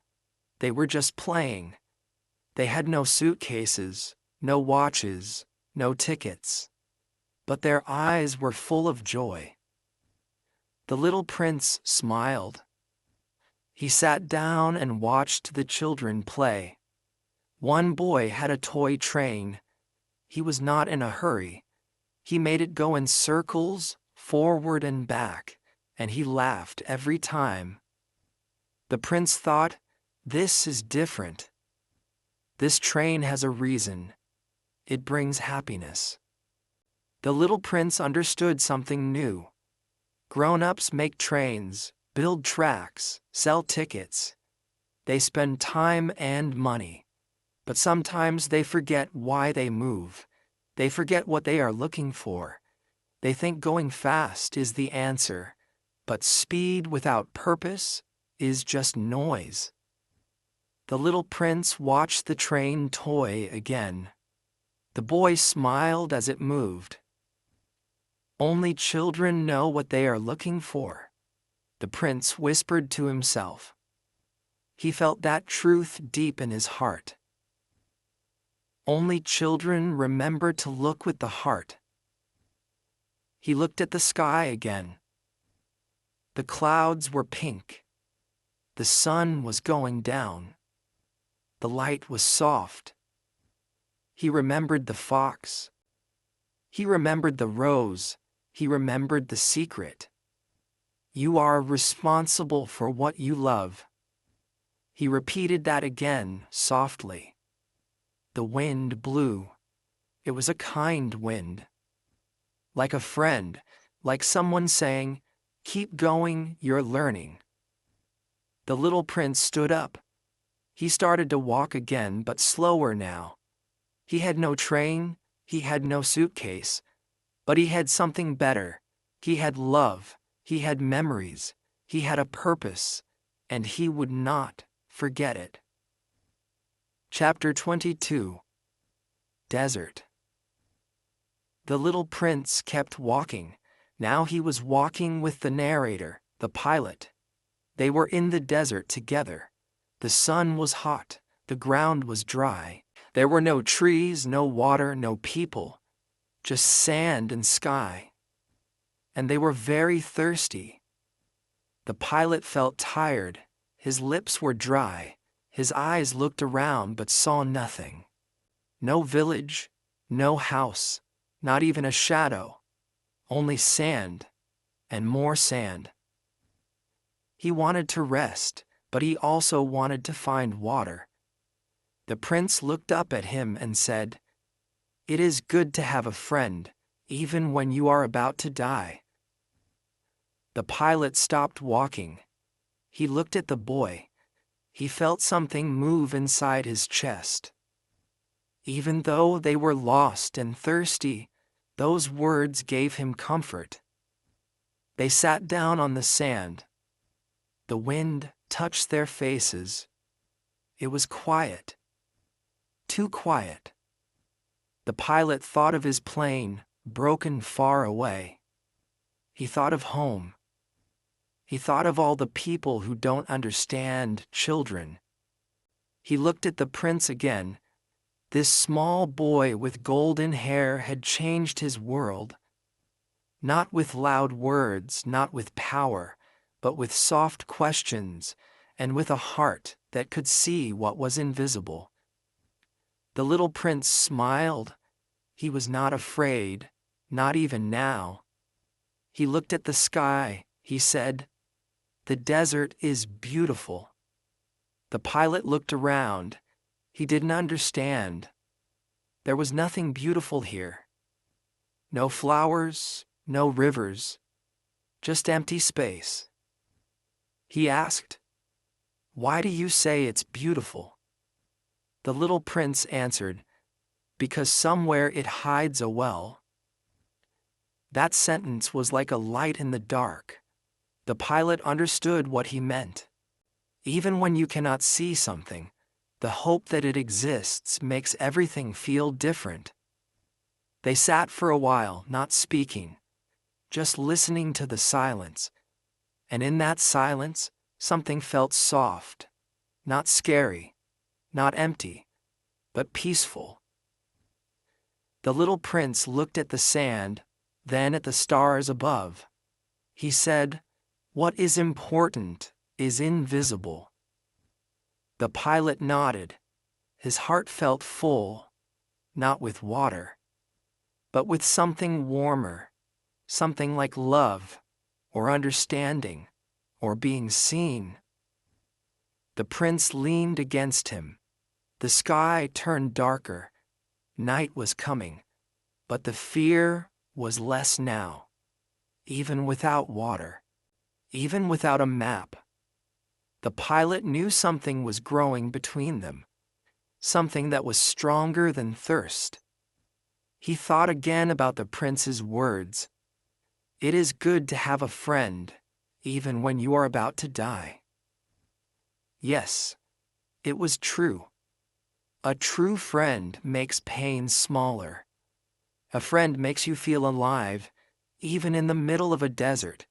They were just playing. They had no suitcases, no watches, no tickets. But their eyes were full of joy. The little prince smiled. He sat down and watched the children play. One boy had a toy train. He was not in a hurry. He made it go in circles, forward and back, and he laughed every time. The prince thought, "This is different. This train has a reason. It brings happiness." The little prince understood something new. Grown-ups make trains, build tracks, sell tickets. They spend time and money. But sometimes they forget why they move. They forget what they are looking for. They think going fast is the answer, but speed without purpose is just noise. The little prince watched the train toy again. The boy smiled as it moved. Only children know what they are looking for, the prince whispered to himself. He felt that truth deep in his heart. Only children remember to look with the heart. He looked at the sky again. The clouds were pink. The sun was going down. The light was soft. He remembered the fox. He remembered the rose. He remembered the secret. You are responsible for what you love. He repeated that again, softly. The wind blew. It was a kind wind. Like a friend, like someone saying, "Keep going, you're learning." The little prince stood up. He started to walk again, but slower now. He had no train, he had no suitcase, but he had something better. He had love, he had memories, he had a purpose, and he would not forget it. Chapter 22. Desert. The little prince kept walking. Now he was walking with the narrator, the pilot. They were in the desert together. The sun was hot, the ground was dry. There were no trees, no water, no people, just sand and sky. And they were very thirsty. The pilot felt tired, his lips were dry, his eyes looked around but saw nothing. No village, no house, not even a shadow, only sand and more sand. He wanted to rest, but he also wanted to find water. The prince looked up at him and said, "It is good to have a friend, even when you are about to die." The pilot stopped walking. He looked at the boy. He felt something move inside his chest. Even though they were lost and thirsty, those words gave him comfort. They sat down on the sand. The wind touched their faces. It was quiet. Too quiet. The pilot thought of his plane, broken far away. He thought of home. He thought of all the people who don't understand children. He looked at the prince again. This small boy with golden hair had changed his world. Not with loud words, not with power, but with soft questions and with a heart that could see what was invisible. The little prince smiled. He was not afraid, not even now. He looked at the sky. He said, "The desert is beautiful." The pilot looked around. He didn't understand. There was nothing beautiful here. No flowers, no rivers, just empty space. He asked, "Why do you say it's beautiful?" The little prince answered, "Because somewhere it hides a well." That sentence was like a light in the dark. The pilot understood what he meant. Even when you cannot see something, the hope that it exists makes everything feel different. They sat for a while, not speaking, just listening to the silence. And in that silence, something felt soft, not scary, not empty, but peaceful. The little prince looked at the sand, then at the stars above. He said, "What is important is invisible." The pilot nodded. His heart felt full, not with water, but with something warmer, something like love, or understanding, or being seen. The prince leaned against him. The sky turned darker. Night was coming, but the fear was less now. Even without water, even without a map, the pilot knew something was growing between them, something that was stronger than thirst. He thought again about the prince's words. "It is good to have a friend, even when you are about to die." Yes, it was true. A true friend makes pain smaller. A friend makes you feel alive, even in the middle of a desert,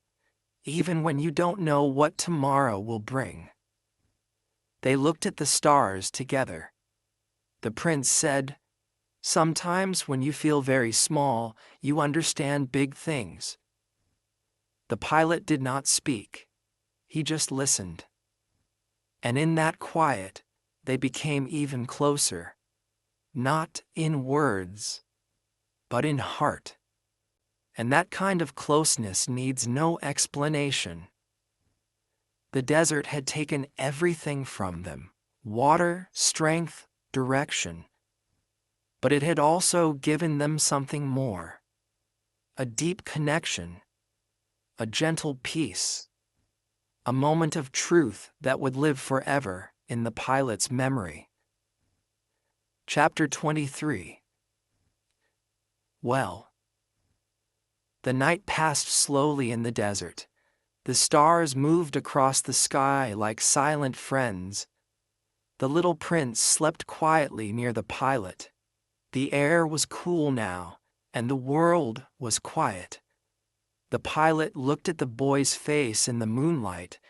even when you don't know what tomorrow will bring. They looked at the stars together. The prince said, "Sometimes when you feel very small, you understand big things." The pilot did not speak. He just listened. And in that quiet, they became even closer. Not in words, but in heart. And that kind of closeness needs no explanation. The desert had taken everything from them: water, strength, direction. But it had also given them something more: a deep connection, a gentle peace, a moment of truth that would live forever in the pilot's memory. Chapter 23. Well. The night passed slowly in the desert. The stars moved across the sky like silent friends. The little prince slept quietly near the pilot. The air was cool now, and the world was quiet. The pilot looked at the boy's face in the moonlight.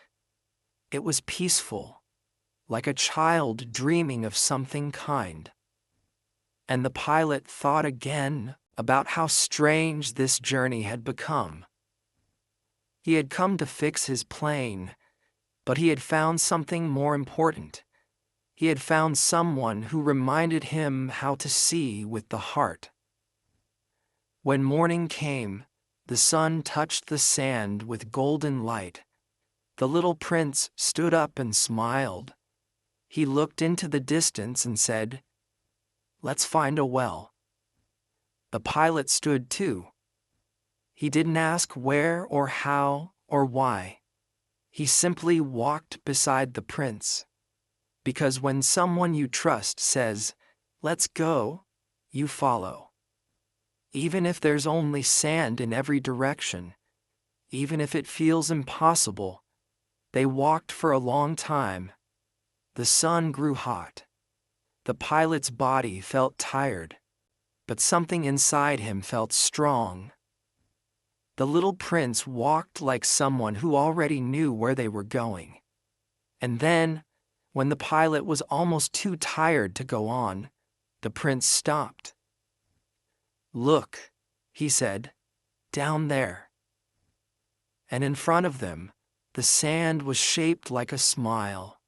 It was peaceful, like a child dreaming of something kind. And the pilot thought again about how strange this journey had become. He had come to fix his plane, but he had found something more important. He had found someone who reminded him how to see with the heart. When morning came, the sun touched the sand with golden light. The little prince stood up and smiled. He looked into the distance and said, "Let's find a well." The pilot stood too. He didn't ask where or how or why. He simply walked beside the prince. Because when someone you trust says, "Let's go," you follow. Even if there's only sand in every direction, even if it feels impossible. They walked for a long time. The sun grew hot. The pilot's body felt tired, but something inside him felt strong. The little prince walked like someone who already knew where they were going. And then, when the pilot was almost too tired to go on, the prince stopped. "Look," he said, "down there." And in front of them, the sand was shaped like a smile.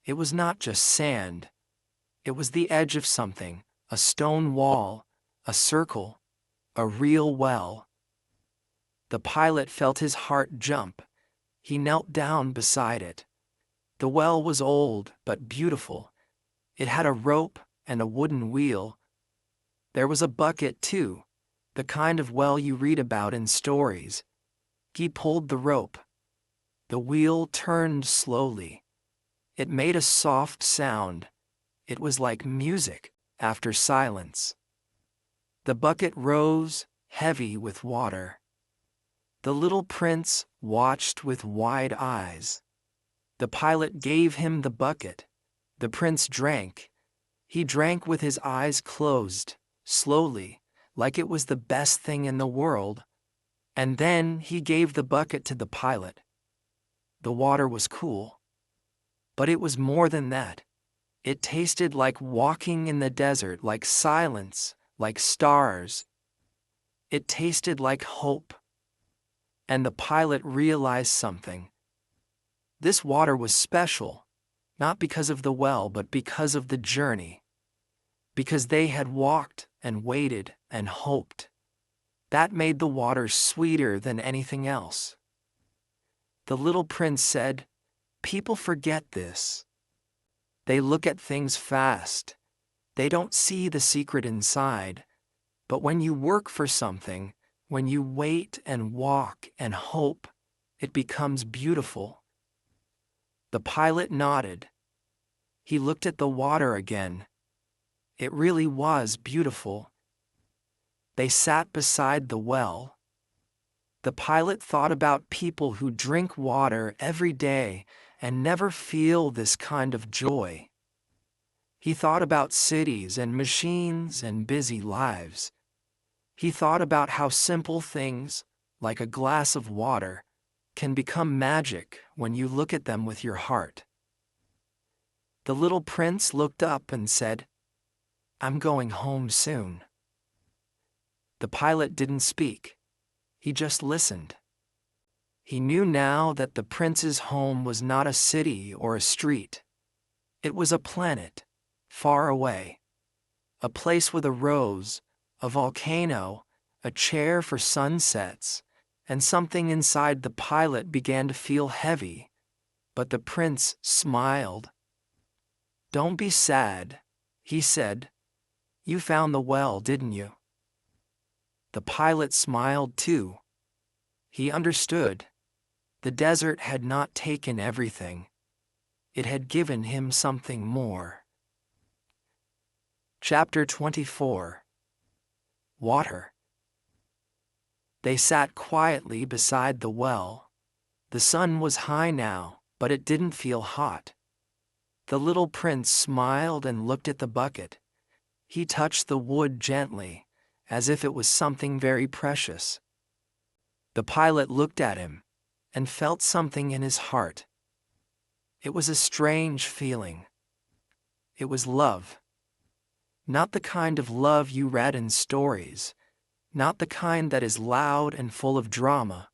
It was not just sand. It was the edge of something, a stone wall, a circle, a real well. The pilot felt his heart jump. He knelt down beside it. The well was old but beautiful. It had a rope and a wooden wheel. There was a bucket too, the kind of well you read about in stories. He pulled the rope. The wheel turned slowly. It made a soft sound. It was like music after silence. The bucket rose, heavy with water. The little prince watched with wide eyes. The pilot gave him the bucket. The prince drank. He drank with his eyes closed, slowly, like it was the best thing in the world. And then he gave the bucket to the pilot. The water was cool. But it was more than that. It tasted like walking in the desert, like silence, like stars. It tasted like hope. And the pilot realized something. This water was special, not because of the well, but because of the journey. Because they had walked and waited and hoped. That made the water sweeter than anything else. The little prince said, "People forget this. They look at things fast. They don't see the secret inside. But when you work for something, when you wait and walk and hope, it becomes beautiful." The pilot nodded. He looked at the water again. It really was beautiful. They sat beside the well. The pilot thought about people who drink water every day and never feel this kind of joy. He thought about cities and machines and busy lives. He thought about how simple things, like a glass of water, can become magic when you look at them with your heart. The little prince looked up and said, "I'm going home soon." The pilot didn't speak. He just listened. He knew now that the prince's home was not a city or a street. It was a planet, far away. A place with a rose, a volcano, a chair for sunsets, and something inside the pilot began to feel heavy. But the prince smiled. "Don't be sad," he said. "You found the well, didn't you?" The pilot smiled too. He understood. The desert had not taken everything. It had given him something more. Chapter 24. Water. They sat quietly beside the well. The sun was high now, but it didn't feel hot. The little prince smiled and looked at the bucket. He touched the wood gently, as if it was something very precious. The pilot looked at him and felt something in his heart. It was a strange feeling. It was love. Not the kind of love you read in stories, not the kind that is loud and full of drama,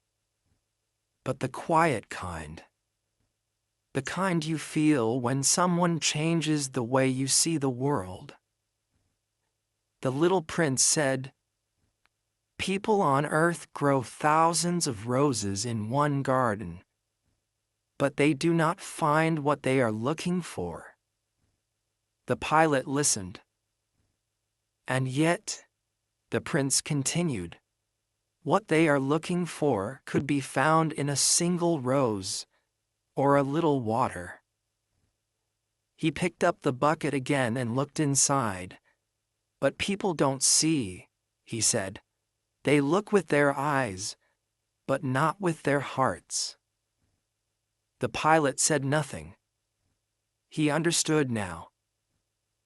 but the quiet kind. The kind you feel when someone changes the way you see the world. The little prince said, "People on earth grow thousands of roses in one garden, but they do not find what they are looking for." The pilot listened. "And yet," the prince continued, "what they are looking for could be found in a single rose or a little water." He picked up the bucket again and looked inside. "But people don't see," he said. "They look with their eyes, but not with their hearts." The pilot said nothing. He understood now.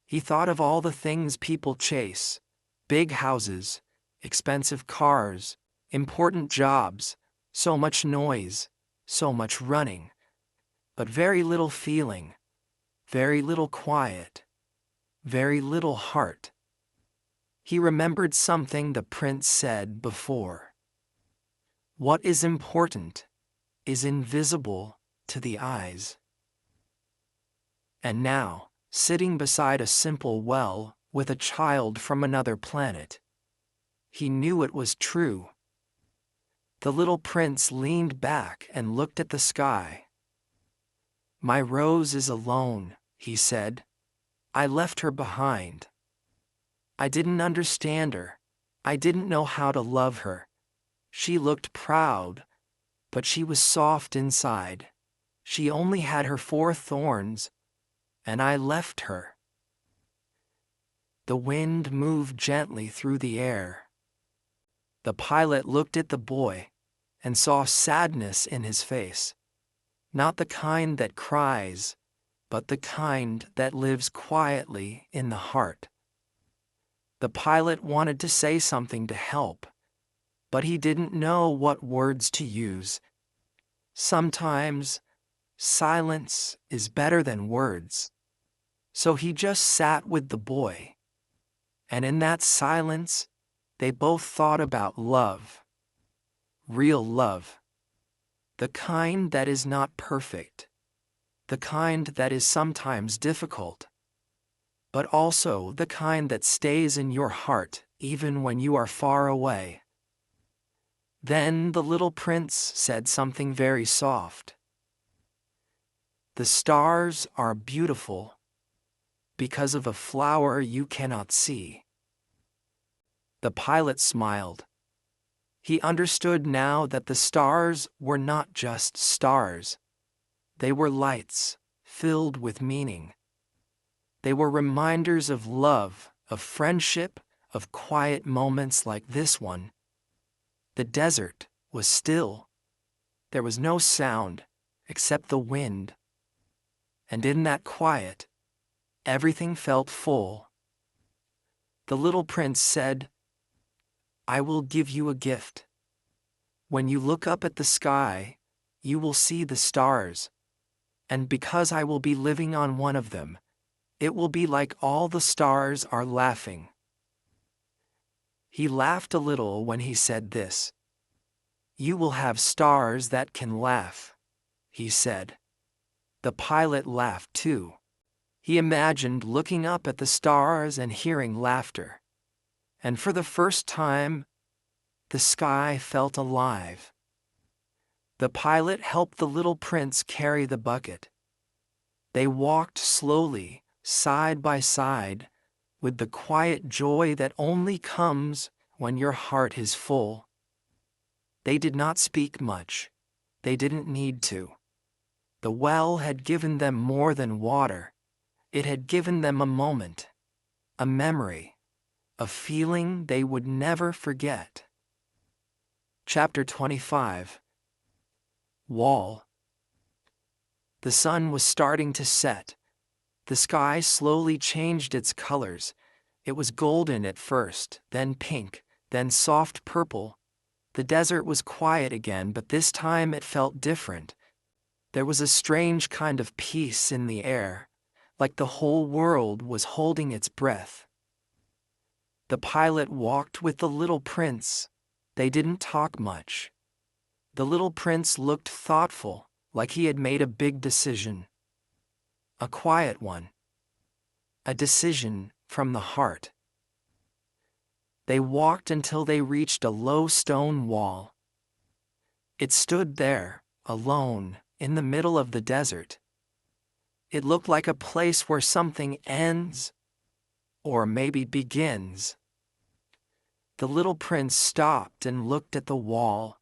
He thought of all the things people chase: big houses, expensive cars, important jobs, so much noise, so much running, but very little feeling, very little quiet, very little heart. He remembered something the prince said before. What is important is invisible to the eyes. And now, sitting beside a simple well with a child from another planet, he knew it was true. The little prince leaned back and looked at the sky. "My rose is alone," he said. "I left her behind. I didn't understand her. I didn't know how to love her. She looked proud, but she was soft inside. She only had her 4 thorns, and I left her." The wind moved gently through the air. The pilot looked at the boy and saw sadness in his face. Not the kind that cries, but the kind that lives quietly in the heart. The pilot wanted to say something to help, but he didn't know what words to use. Sometimes, silence is better than words. So he just sat with the boy. And in that silence, they both thought about love. Real love. The kind that is not perfect. The kind that is sometimes difficult. But also the kind that stays in your heart even when you are far away. Then the little prince said something very soft. "The stars are beautiful because of a flower you cannot see." The pilot smiled. He understood now that the stars were not just stars. They were lights filled with meaning. They were reminders of love, of friendship, of quiet moments like this one. The desert was still. There was no sound except the wind. And in that quiet, everything felt full. The little prince said, "I will give you a gift. When you look up at the sky, you will see the stars. And because I will be living on one of them, it will be like all the stars are laughing." He laughed a little when he said this. "You will have stars that can laugh," he said. The pilot laughed too. He imagined looking up at the stars and hearing laughter. And for the first time, the sky felt alive. The pilot helped the little prince carry the bucket. They walked slowly, side by side, with the quiet joy that only comes when your heart is full. They did not speak much. They didn't need to. The well had given them more than water. It had given them a moment a memory, a feeling they would never forget. Chapter 25. Wall. The sun was starting to set. The sky slowly changed its colors. It was golden at first, then pink, then soft purple. The desert was quiet again, but this time it felt different. There was a strange kind of peace in the air, like the whole world was holding its breath. The pilot walked with the little prince. They didn't talk much. The little prince looked thoughtful, like he had made a big decision. A quiet one. A decision from the heart. They walked until they reached a low stone wall. It stood there, alone, in the middle of the desert. It looked like a place where something ends, or maybe begins. The little prince stopped and looked at the wall.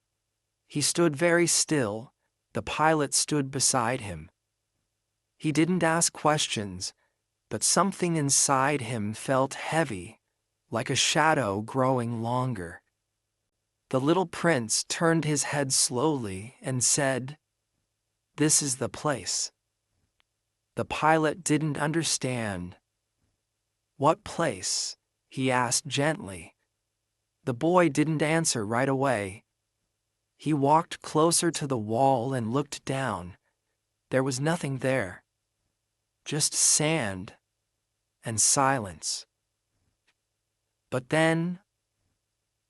He stood very still. The pilot stood beside him. He didn't ask questions, but something inside him felt heavy, like a shadow growing longer. The little prince turned his head slowly and said, "This is the place." The pilot didn't understand. "What place?" he asked gently. The boy didn't answer right away. He walked closer to the wall and looked down. There was nothing there. Just sand and silence. But then,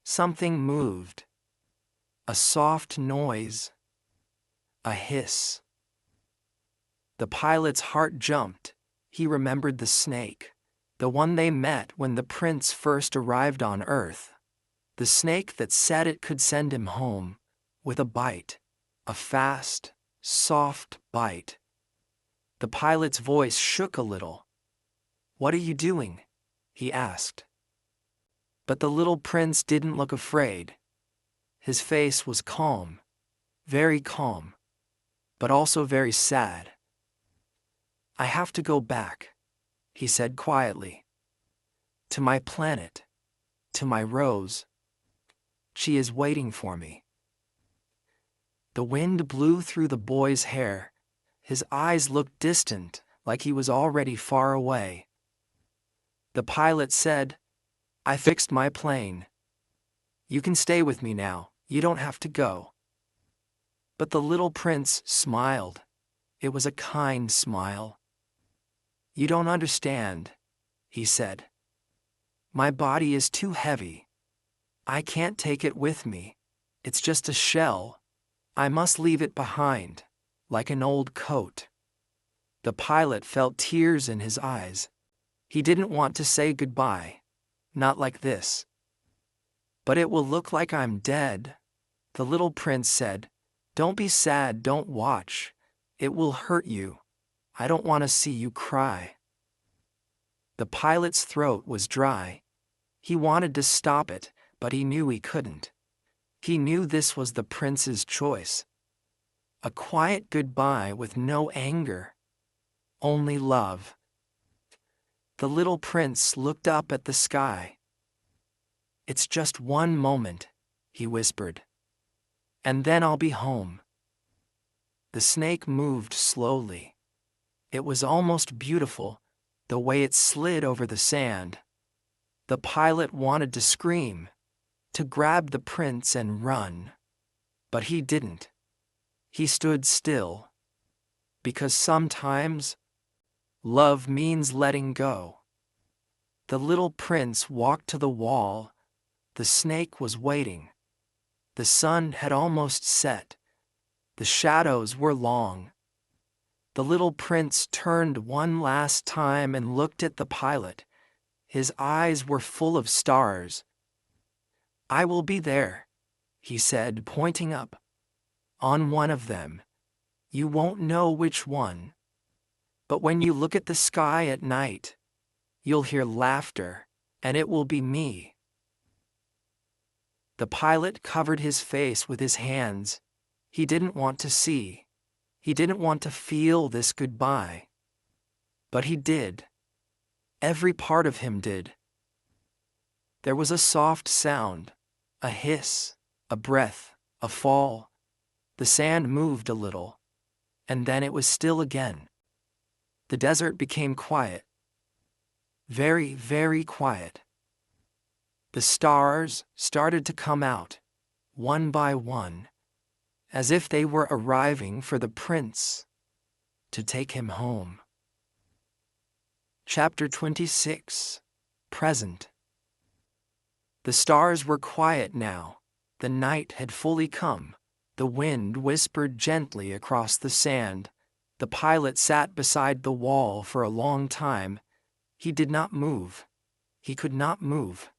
something moved. A soft noise. A hiss. The pilot's heart jumped. He remembered the snake, the one they met when the prince first arrived on Earth. The snake that said it could send him home, with a bite, a fast, soft bite. The pilot's voice shook a little. "What are you doing?" he asked. But the little prince didn't look afraid. His face was calm, very calm, but also very sad. "I have to go back," he said quietly. "To my planet, to my Rose. She is waiting for me." The wind blew through the boy's hair. His eyes looked distant, like he was already far away. The pilot said, "I fixed my plane. You can stay with me now, you don't have to go." But the little prince smiled. It was a kind smile. "You don't understand," he said. "My body is too heavy. I can't take it with me. It's just a shell. I must leave it behind, like an old coat." The pilot felt tears in his eyes. He didn't want to say goodbye. Not like this. "But it will look like I'm dead," the little prince said. "Don't be sad, don't watch. It will hurt you. I don't want to see you cry." The pilot's throat was dry. He wanted to stop it, but he knew he couldn't. He knew this was the prince's choice. A quiet goodbye with no anger. Only love. The little prince looked up at the sky. "It's just one moment," he whispered. "And then I'll be home." The snake moved slowly. It was almost beautiful, the way it slid over the sand. The pilot wanted to scream, to grab the prince and run. But he didn't. He stood still. Because sometimes, love means letting go. The little prince walked to the wall. The snake was waiting. The sun had almost set. The shadows were long. The little prince turned one last time and looked at the pilot. His eyes were full of stars. "I will be there," he said, pointing up. "On one of them. You won't know which one. But when you look at the sky at night, you'll hear laughter, and it will be me." The pilot covered his face with his hands. He didn't want to see. He didn't want to feel this goodbye. But he did. Every part of him did. There was a soft sound, a hiss, a breath, a fall. The sand moved a little, and then it was still again. The desert became quiet. Very, very quiet. The stars started to come out, one by one, as if they were arriving for the prince to take him home. Chapter 26. Present. The stars were quiet now. The night had fully come. The wind whispered gently across the sand. The pilot sat beside the wall for a long time. He did not move. He could not move.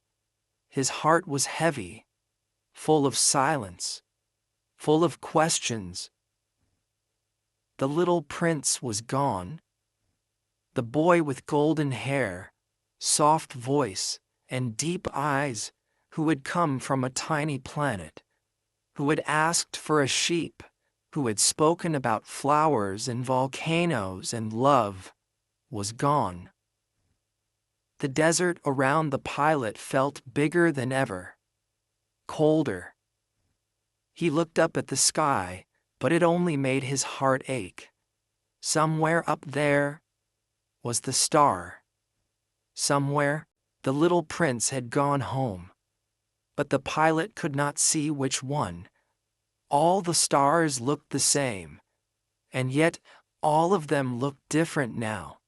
His heart was heavy, full of silence, full of questions. The little prince was gone. The boy with golden hair, soft voice, and deep eyes, who had come from a tiny planet, who had asked for a sheep, who had spoken about flowers and volcanoes and love, was gone. The desert around the pilot felt bigger than ever, colder. He looked up at the sky, but it only made his heart ache. Somewhere up there was the star. Somewhere, the little prince had gone home. But the pilot could not see which one. All the stars looked the same, and yet all of them looked different now.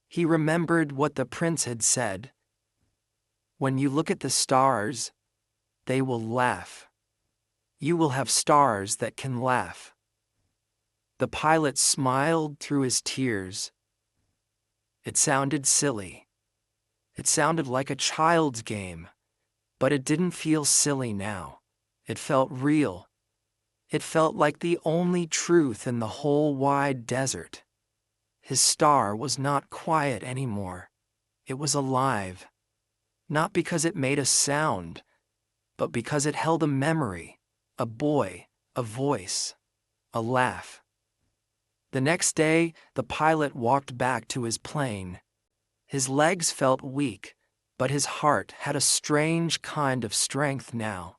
He remembered what the prince had said. When you look at the stars, they will laugh. You will have stars that can laugh. The pilot smiled through his tears. It sounded silly. It sounded like a child's game, but it didn't feel silly now. It felt real. It felt like the only truth in the whole wide desert. His star was not quiet anymore. It was alive. Not because it made a sound, but because it held a memory, a boy, a voice, a laugh. The next day, the pilot walked back to his plane. His legs felt weak, but his heart had a strange kind of strength now.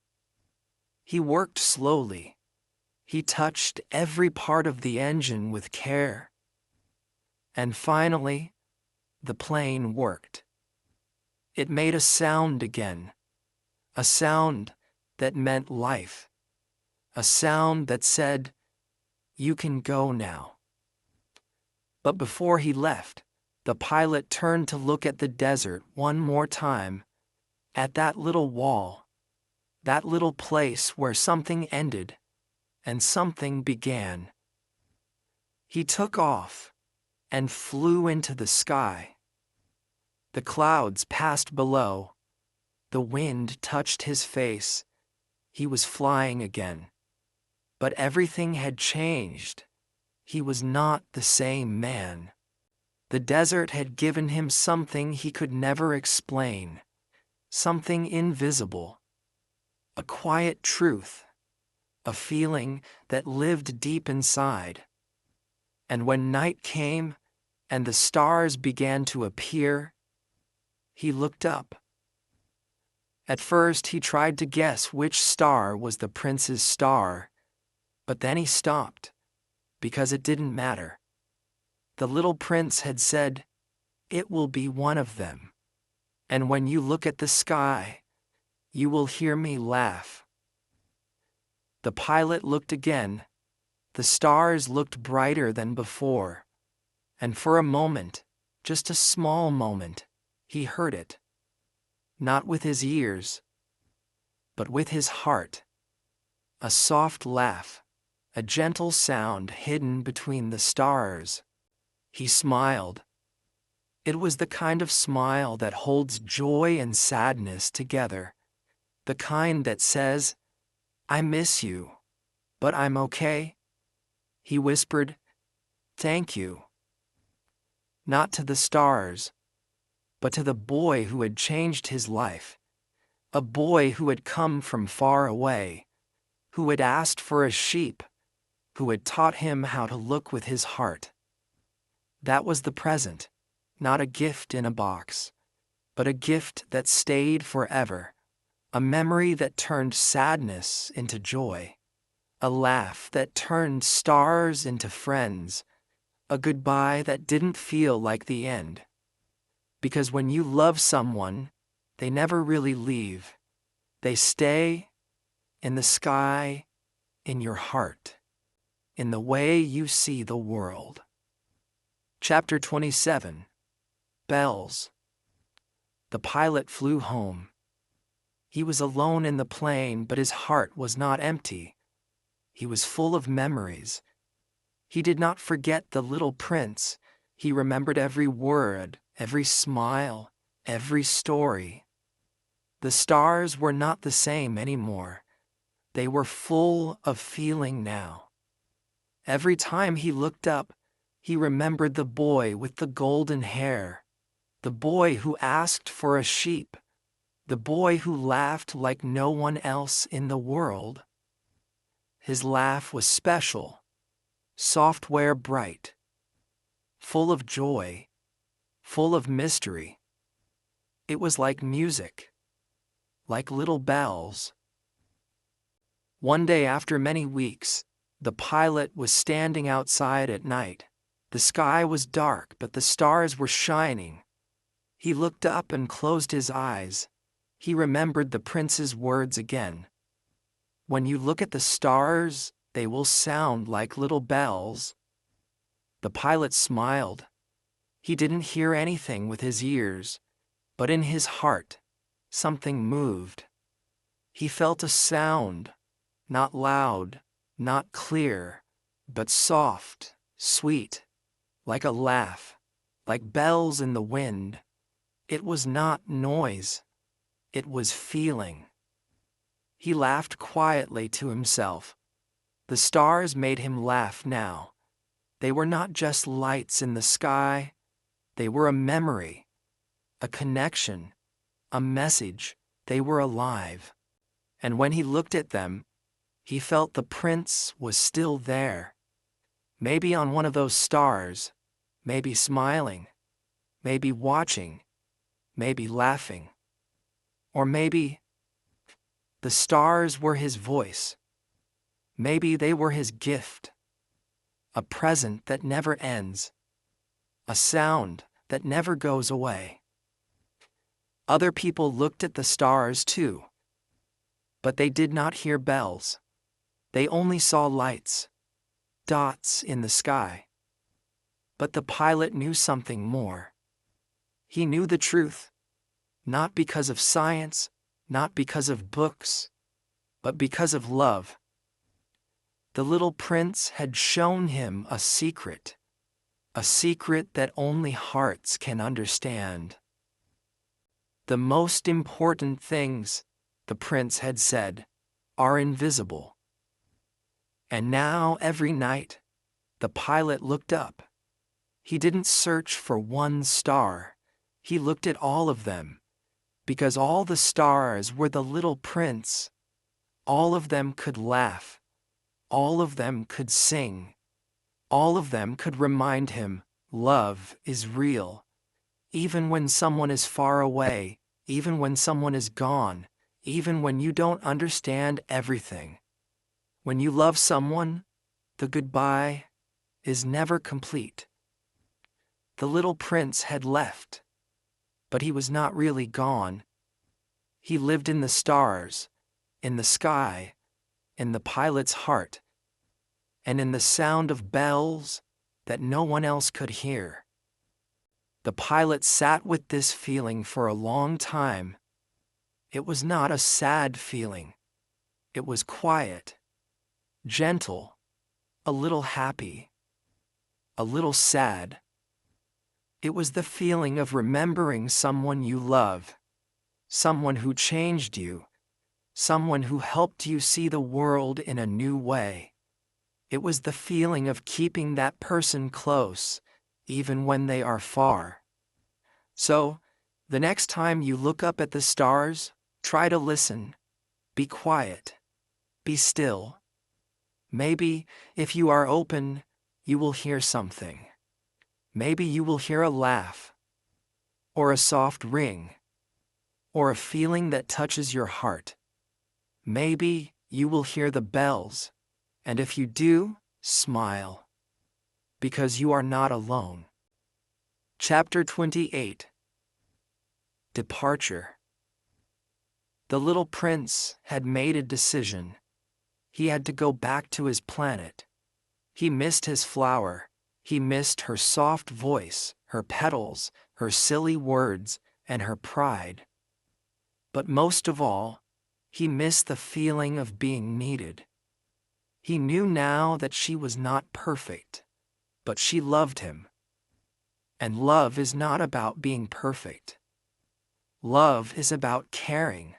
He worked slowly. He touched every part of the engine with care. And finally, the plane worked. It made a sound again, a sound that meant life, a sound that said, "You can go now." But before he left, the pilot turned to look at the desert one more time, at that little wall, that little place where something ended and something began. He took off and flew into the sky. The clouds passed below. The wind touched his face. He was flying again. But everything had changed. He was not the same man. The desert had given him something he could never explain, something invisible, a quiet truth, a feeling that lived deep inside. And when night came and the stars began to appear, he looked up. At first he tried to guess which star was the prince's star, but then he stopped, because it didn't matter. The little prince had said, "It will be one of them. And when you look at the sky, you will hear me laugh." The pilot looked again. The stars looked brighter than before. And for a moment, just a small moment, he heard it. Not with his ears, but with his heart. A soft laugh, a gentle sound hidden between the stars. He smiled. It was the kind of smile that holds joy and sadness together. The kind that says, "I miss you, but I'm okay." He whispered, "Thank you." Not to the stars, but to the boy who had changed his life. A boy who had come from far away, who had asked for a sheep, who had taught him how to look with his heart. That was the present. not a gift in a box, but a gift that stayed forever, a memory that turned sadness into joy, a laugh that turned stars into friends, a goodbye that didn't feel like the end. Because when you love someone, they never really leave. They stay in the sky, in your heart, in the way you see the world. Chapter 27. Bells. The pilot flew home. He was alone in the plane, but his heart was not empty. He was full of memories. He did not forget the little prince. He remembered every word, every smile, every story. The stars were not the same anymore. They were full of feeling now. Every time he looked up, he remembered the boy with the golden hair, the boy who asked for a sheep, the boy who laughed like no one else in the world. His laugh was special, software bright, full of joy, full of mystery. It was like music, like little bells. One day after many weeks, the pilot was standing outside at night. The sky was dark, but the stars were shining. He looked up and closed his eyes. He remembered the prince's words again. When you look at the stars, they will sound like little bells. The pilot smiled. He didn't hear anything with his ears, but in his heart, something moved. He felt a sound, not loud, not clear, but soft, sweet, like a laugh, like bells in the wind. It was not noise. It was feeling. He laughed quietly to himself. The stars made him laugh now. They were not just lights in the sky. They were a memory, a connection, a message. They were alive. And when he looked at them, he felt the prince was still there. Maybe on one of those stars, maybe smiling, maybe watching, maybe laughing. Or maybe the stars were his voice. Maybe they were his gift. A present that never ends. A sound that never goes away. Other people looked at the stars too. But they did not hear bells. They only saw lights, dots in the sky. But the pilot knew something more. He knew the truth, not because of science, not because of books, but because of love. The little prince had shown him a secret that only hearts can understand. The most important things, the prince had said, are invisible. And now every night, the pilot looked up. He didn't search for one star. He looked at all of them, because all the stars were the little prince. All of them could laugh. All of them could sing. All of them could remind him, love is real. Even when someone is far away, even when someone is gone, even when you don't understand everything. When you love someone, the goodbye is never complete. The little prince had left, but he was not really gone. He lived in the stars, in the sky, in the pilot's heart, and in the sound of bells that no one else could hear. The pilot sat with this feeling for a long time. It was not a sad feeling. It was quiet, gentle, a little happy, a little sad. It was the feeling of remembering someone you love, someone who changed you, someone who helped you see the world in a new way. It was the feeling of keeping that person close, even when they are far. So, the next time you look up at the stars, try to listen. Be quiet. Be still. Maybe, if you are open, you will hear something. Maybe you will hear a laugh, or a soft ring, or a feeling that touches your heart. Maybe you will hear the bells, and if you do, smile, because you are not alone. Chapter 28. Departure. The little prince had made a decision. He had to go back to his planet. He missed his flower. He missed her soft voice, her petals, her silly words, and her pride. But most of all, he missed the feeling of being needed. He knew now that she was not perfect, but she loved him. And love is not about being perfect. Love is about caring,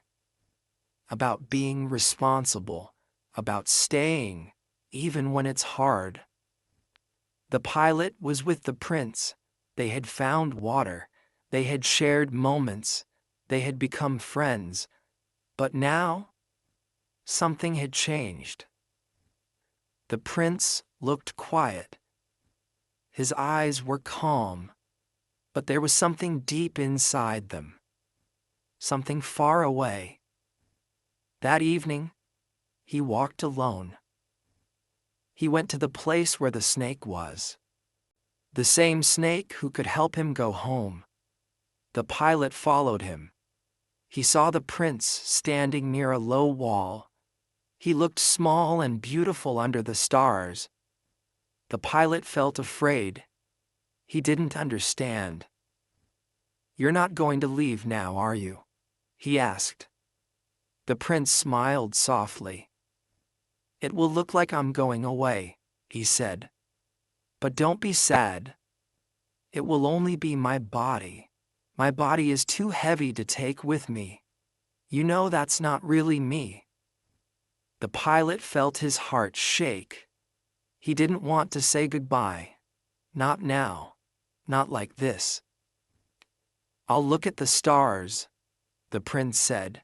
about being responsible, about staying, even when it's hard. The pilot was with the prince. They had found water. They had shared moments. They had become friends. But now, something had changed. The prince looked quiet. His eyes were calm, but there was something deep inside them, something far away. That evening, he walked alone. He went to the place where the snake was. The same snake who could help him go home. The pilot followed him. He saw the prince standing near a low wall. He looked small and beautiful under the stars. The pilot felt afraid. He didn't understand. "You're not going to leave now, are you?" he asked. The prince smiled softly. "It will look like I'm going away," he said. "But don't be sad. It will only be my body. My body is too heavy to take with me. You know that's not really me." The pilot felt his heart shake. He didn't want to say goodbye. Not now. Not like this. "I'll look at the stars," the prince said.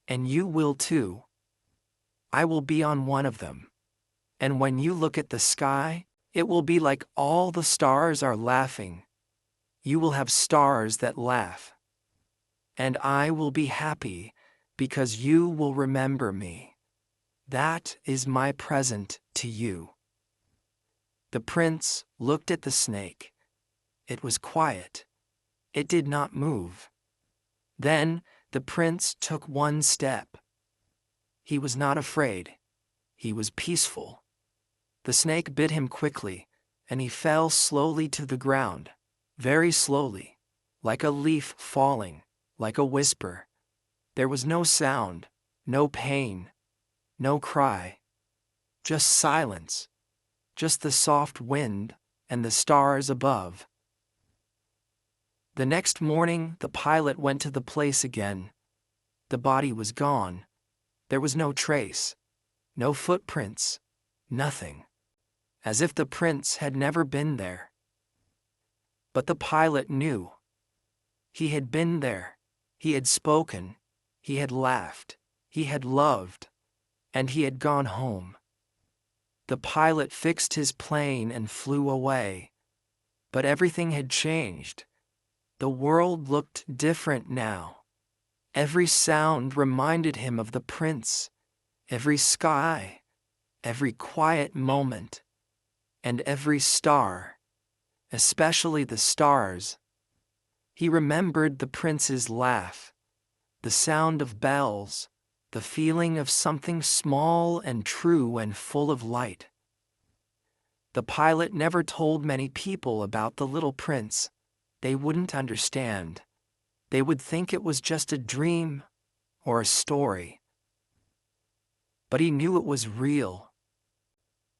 "And you will too. I will be on one of them. And when you look at the sky, it will be like all the stars are laughing. You will have stars that laugh. And I will be happy because you will remember me. That is my present to you." The prince looked at the snake. It was quiet. It did not move. Then the prince took one step. He was not afraid. He was peaceful. The snake bit him quickly, and he fell slowly to the ground, very slowly, like a leaf falling, like a whisper. There was no sound, no pain, no cry. Just silence, just the soft wind and the stars above. The next morning, the pilot went to the place again. The body was gone. There was no trace, no footprints, nothing. As if the prince had never been there. But the pilot knew. He had been there. He had spoken. He had laughed. He had loved. And he had gone home. The pilot fixed his plane and flew away. But everything had changed. The world looked different now. Every sound reminded him of the prince. Every sky. Every quiet moment. And every star. Especially the stars. He remembered the prince's laugh. The sound of bells. The feeling of something small and true and full of light. The pilot never told many people about the little prince. They wouldn't understand. They would think it was just a dream or a story. But he knew it was real.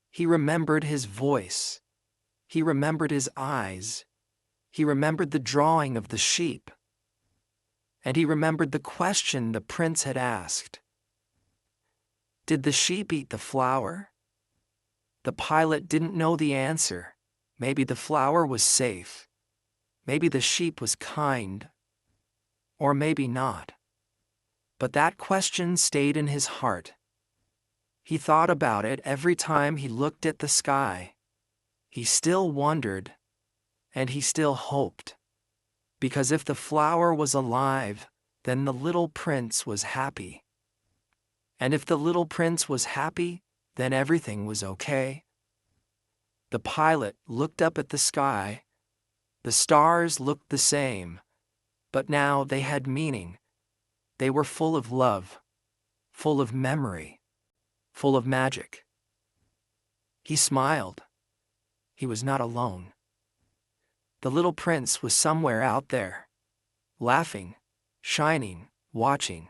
He remembered his voice. He remembered his eyes. He remembered the drawing of the sheep. And he remembered the question the prince had asked. Did the sheep eat the flower? The pilot didn't know the answer. Maybe the flower was safe. Maybe the sheep was kind. Or maybe not. But that question stayed in his heart. He thought about it every time he looked at the sky. He still wondered, and he still hoped. Because if the flower was alive, then the little prince was happy. And if the little prince was happy, then everything was okay. The pilot looked up at the sky. The stars looked the same, but now they had meaning. They were full of love, full of memory, full of magic. He smiled. He was not alone. The little prince was somewhere out there, laughing, shining, watching.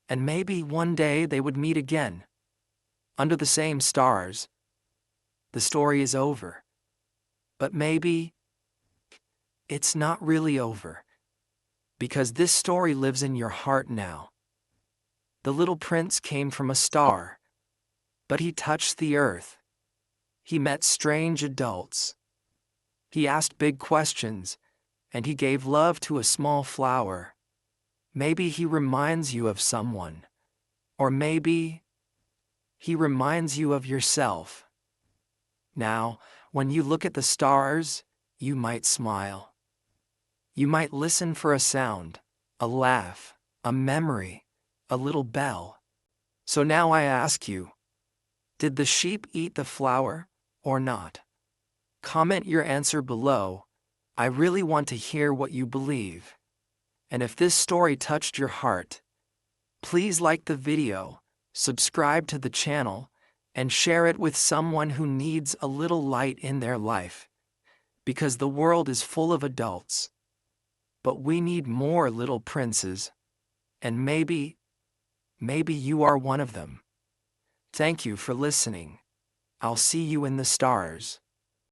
And maybe one day they would meet again, under the same stars. The story is over. But maybe it's not really over, because this story lives in your heart now. The little prince came from a star, but he touched the earth. He met strange adults. He asked big questions, and he gave love to a small flower. Maybe he reminds you of someone, or maybe he reminds you of yourself. Now, when you look at the stars, you might smile. You might listen for a sound, a laugh, a memory, a little bell. So now I ask you, did the sheep eat the flower or not? Comment your answer below. I really want to hear what you believe. And if this story touched your heart, please like the video, subscribe to the channel, and share it with someone who needs a little light in their life. Because the world is full of adults. But we need more little princes. And maybe you are one of them. Thank you for listening. I'll see you in the stars.